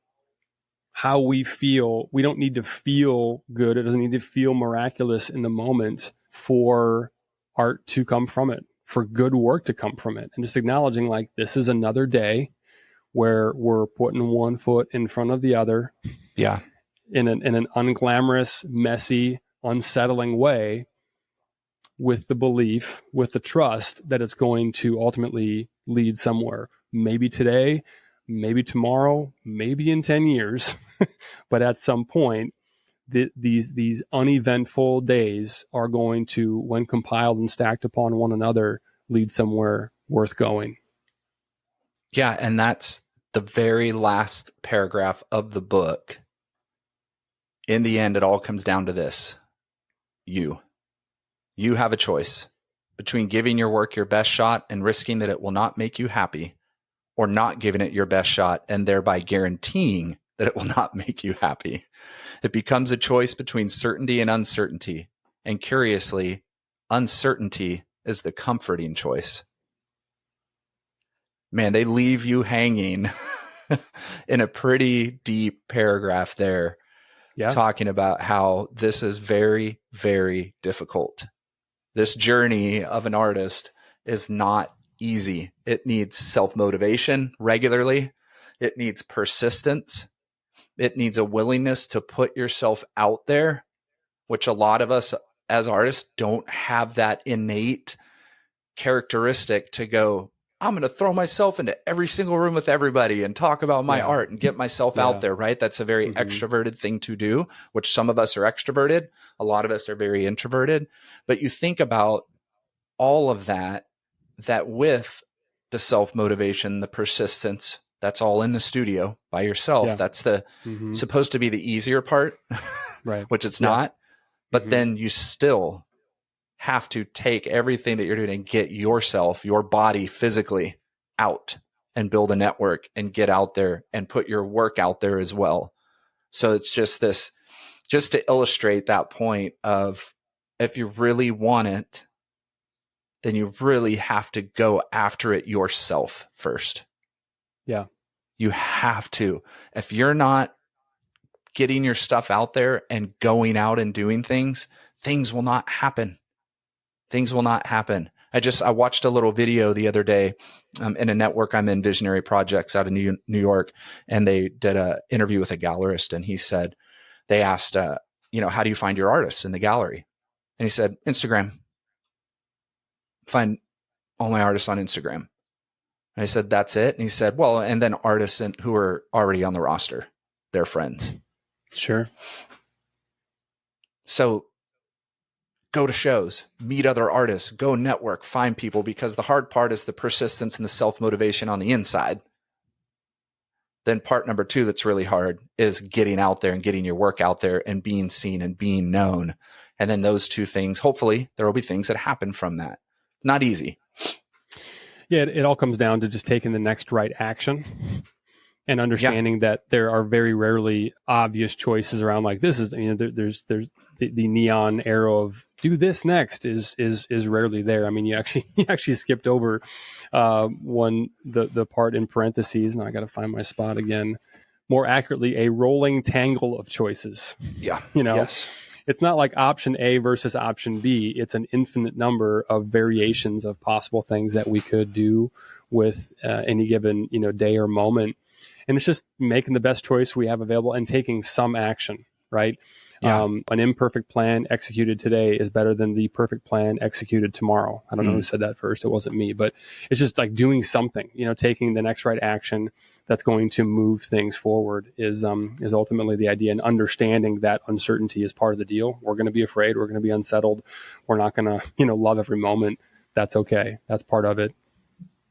we feel. We don't need to feel good. It doesn't need to feel miraculous in the moment for art to come from it, for good work to come from it. And just acknowledging like, this is another day where we're putting one foot in front of the other. Yeah. In an unglamorous, messy, unsettling way, with the belief, with the trust that it's going to ultimately lead somewhere. Maybe today, maybe tomorrow, maybe in 10 years. But at some point, these uneventful days are going to, when compiled and stacked upon one another, lead somewhere worth going. Yeah, and that's the very last paragraph of the book. In the end, it all comes down to this. You have a choice between giving your work your best shot and risking that it will not make you happy, or not giving it your best shot and thereby guaranteeing that it will not make you happy. It becomes a choice between certainty and uncertainty. And curiously, uncertainty is the comforting choice. Man, they leave you hanging in a pretty deep paragraph there, talking about how this is very, very difficult. This journey of an artist is not easy. It needs self-motivation regularly. It needs persistence. It needs a willingness to put yourself out there, which a lot of us as artists don't have that innate characteristic to go, I'm going to throw myself into every single room with everybody and talk about my art and get myself out there, right? That's a very extroverted thing to do, which some of us are extroverted. A lot of us are very introverted. But you think about all of that with the self-motivation, the persistence, that's all in the studio by yourself. Yeah. That's the supposed to be the easier part, right? Which it's not. But then you still have to take everything that you're doing and get yourself, your body physically out and build a network and get out there and put your work out there as well. So it's just to illustrate that point of, if you really want it, then you really have to go after it yourself first. Yeah. You have to. If you're not getting your stuff out there and going out and doing things will not happen. Things will not happen. I watched a little video the other day in a network I'm in, Visionary Projects out of New York, and they did an interview with a gallerist, and he said, they asked, how do you find your artists in the gallery? And he said, Instagram. Find all my artists on Instagram. And I said, that's it? And he said, well, and then artists who are already on the roster, they're friends. Sure. So go to shows, meet other artists, go network, find people, because the hard part is the persistence and the self-motivation on the inside. Then part number 2 that's really hard is getting out there and getting your work out there and being seen and being known. And then those 2 things, hopefully there will be things that happen from that. Not easy. Yeah, it all comes down to just taking the next right action and understanding that there are very rarely obvious choices around, like, this is, there's the neon arrow of do this next is rarely there. I mean, you actually skipped over the part in parentheses, and I got to find my spot again. More accurately, a rolling tangle of choices. Yeah. Yes. It's not like option A versus option B. It's an infinite number of variations of possible things that we could do with any given, day or moment. And it's just making the best choice we have available and taking some action, right? Yeah. An imperfect plan executed today is better than the perfect plan executed tomorrow. I don't know who said that first. It wasn't me, but it's just like doing something, taking the next right action that's going to move things forward is ultimately the idea, and understanding that uncertainty is part of the deal. We're going to be afraid. We're going to be unsettled. We're not going to, love every moment. That's okay. That's part of it.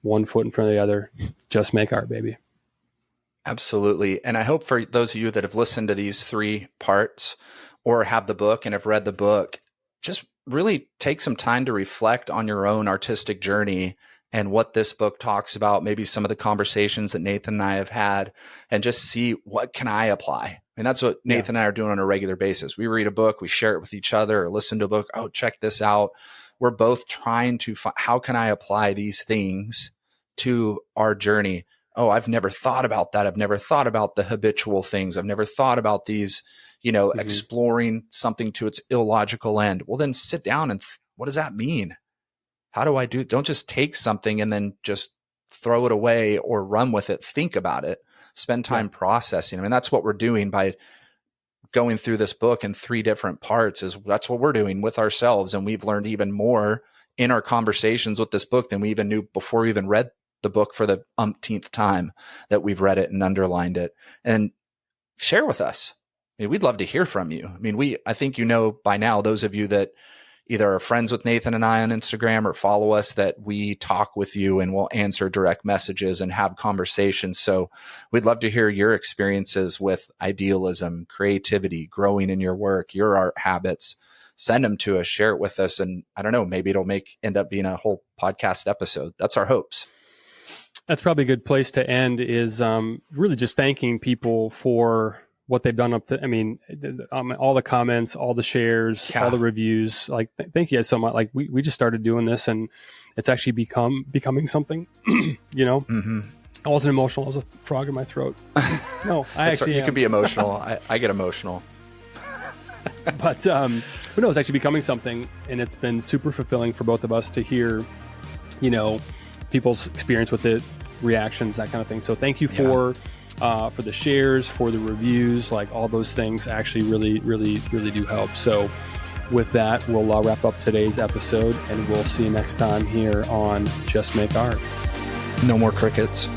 One foot in front of the other. Just make art, baby. Absolutely. And I hope for those of you that have listened to these 3 parts or have the book and have read the book, just really take some time to reflect on your own artistic journey and what this book talks about, maybe some of the conversations that Nathan and I have had, and just see, what can I apply? And that's what Nathan and I are doing on a regular basis. We read a book, we share it with each other, or listen to a book. Oh, check this out. We're both trying to find, how can I apply these things to our journey? Oh, I've never thought about that. I've never thought about the habitual things. I've never thought about these, exploring something to its illogical end. Well, then sit down and what does that mean? How do I do? Don't just take something and then just throw it away or run with it. Think about it. Spend time processing. I mean, that's what we're doing by going through this book in 3 different parts. That's what we're doing with ourselves. And we've learned even more in our conversations with this book than we even knew before we even read the book for the umpteenth time that we've read it and underlined it. And share with us. I mean, we'd love to hear from you. I mean, I think by now, those of you that either are friends with Nathan and I on Instagram or follow us, that we talk with you and we'll answer direct messages and have conversations. So we'd love to hear your experiences with idealism, creativity, growing in your work, your art habits. Send them to us, share it with us. And I don't know, maybe it'll end up being a whole podcast episode. That's our hopes. That's probably a good place to end, is really just thanking people for what they've done up to, I mean, all the comments, all the shares, all the reviews. Like, thank you guys so much. Like, we just started doing this, and it's actually becoming something, you know? Mm-hmm. I wasn't emotional. I was a frog in my throat. No, You can be emotional. I get emotional. But no, it's actually becoming something, and it's been super fulfilling for both of us to hear, you know, people's experience with it, reactions, that kind of thing. So thank you for the shares, for the reviews, like all those things actually really do help. So with that, we'll wrap up today's episode, and we'll see you next time here on Just Make Art. No more crickets.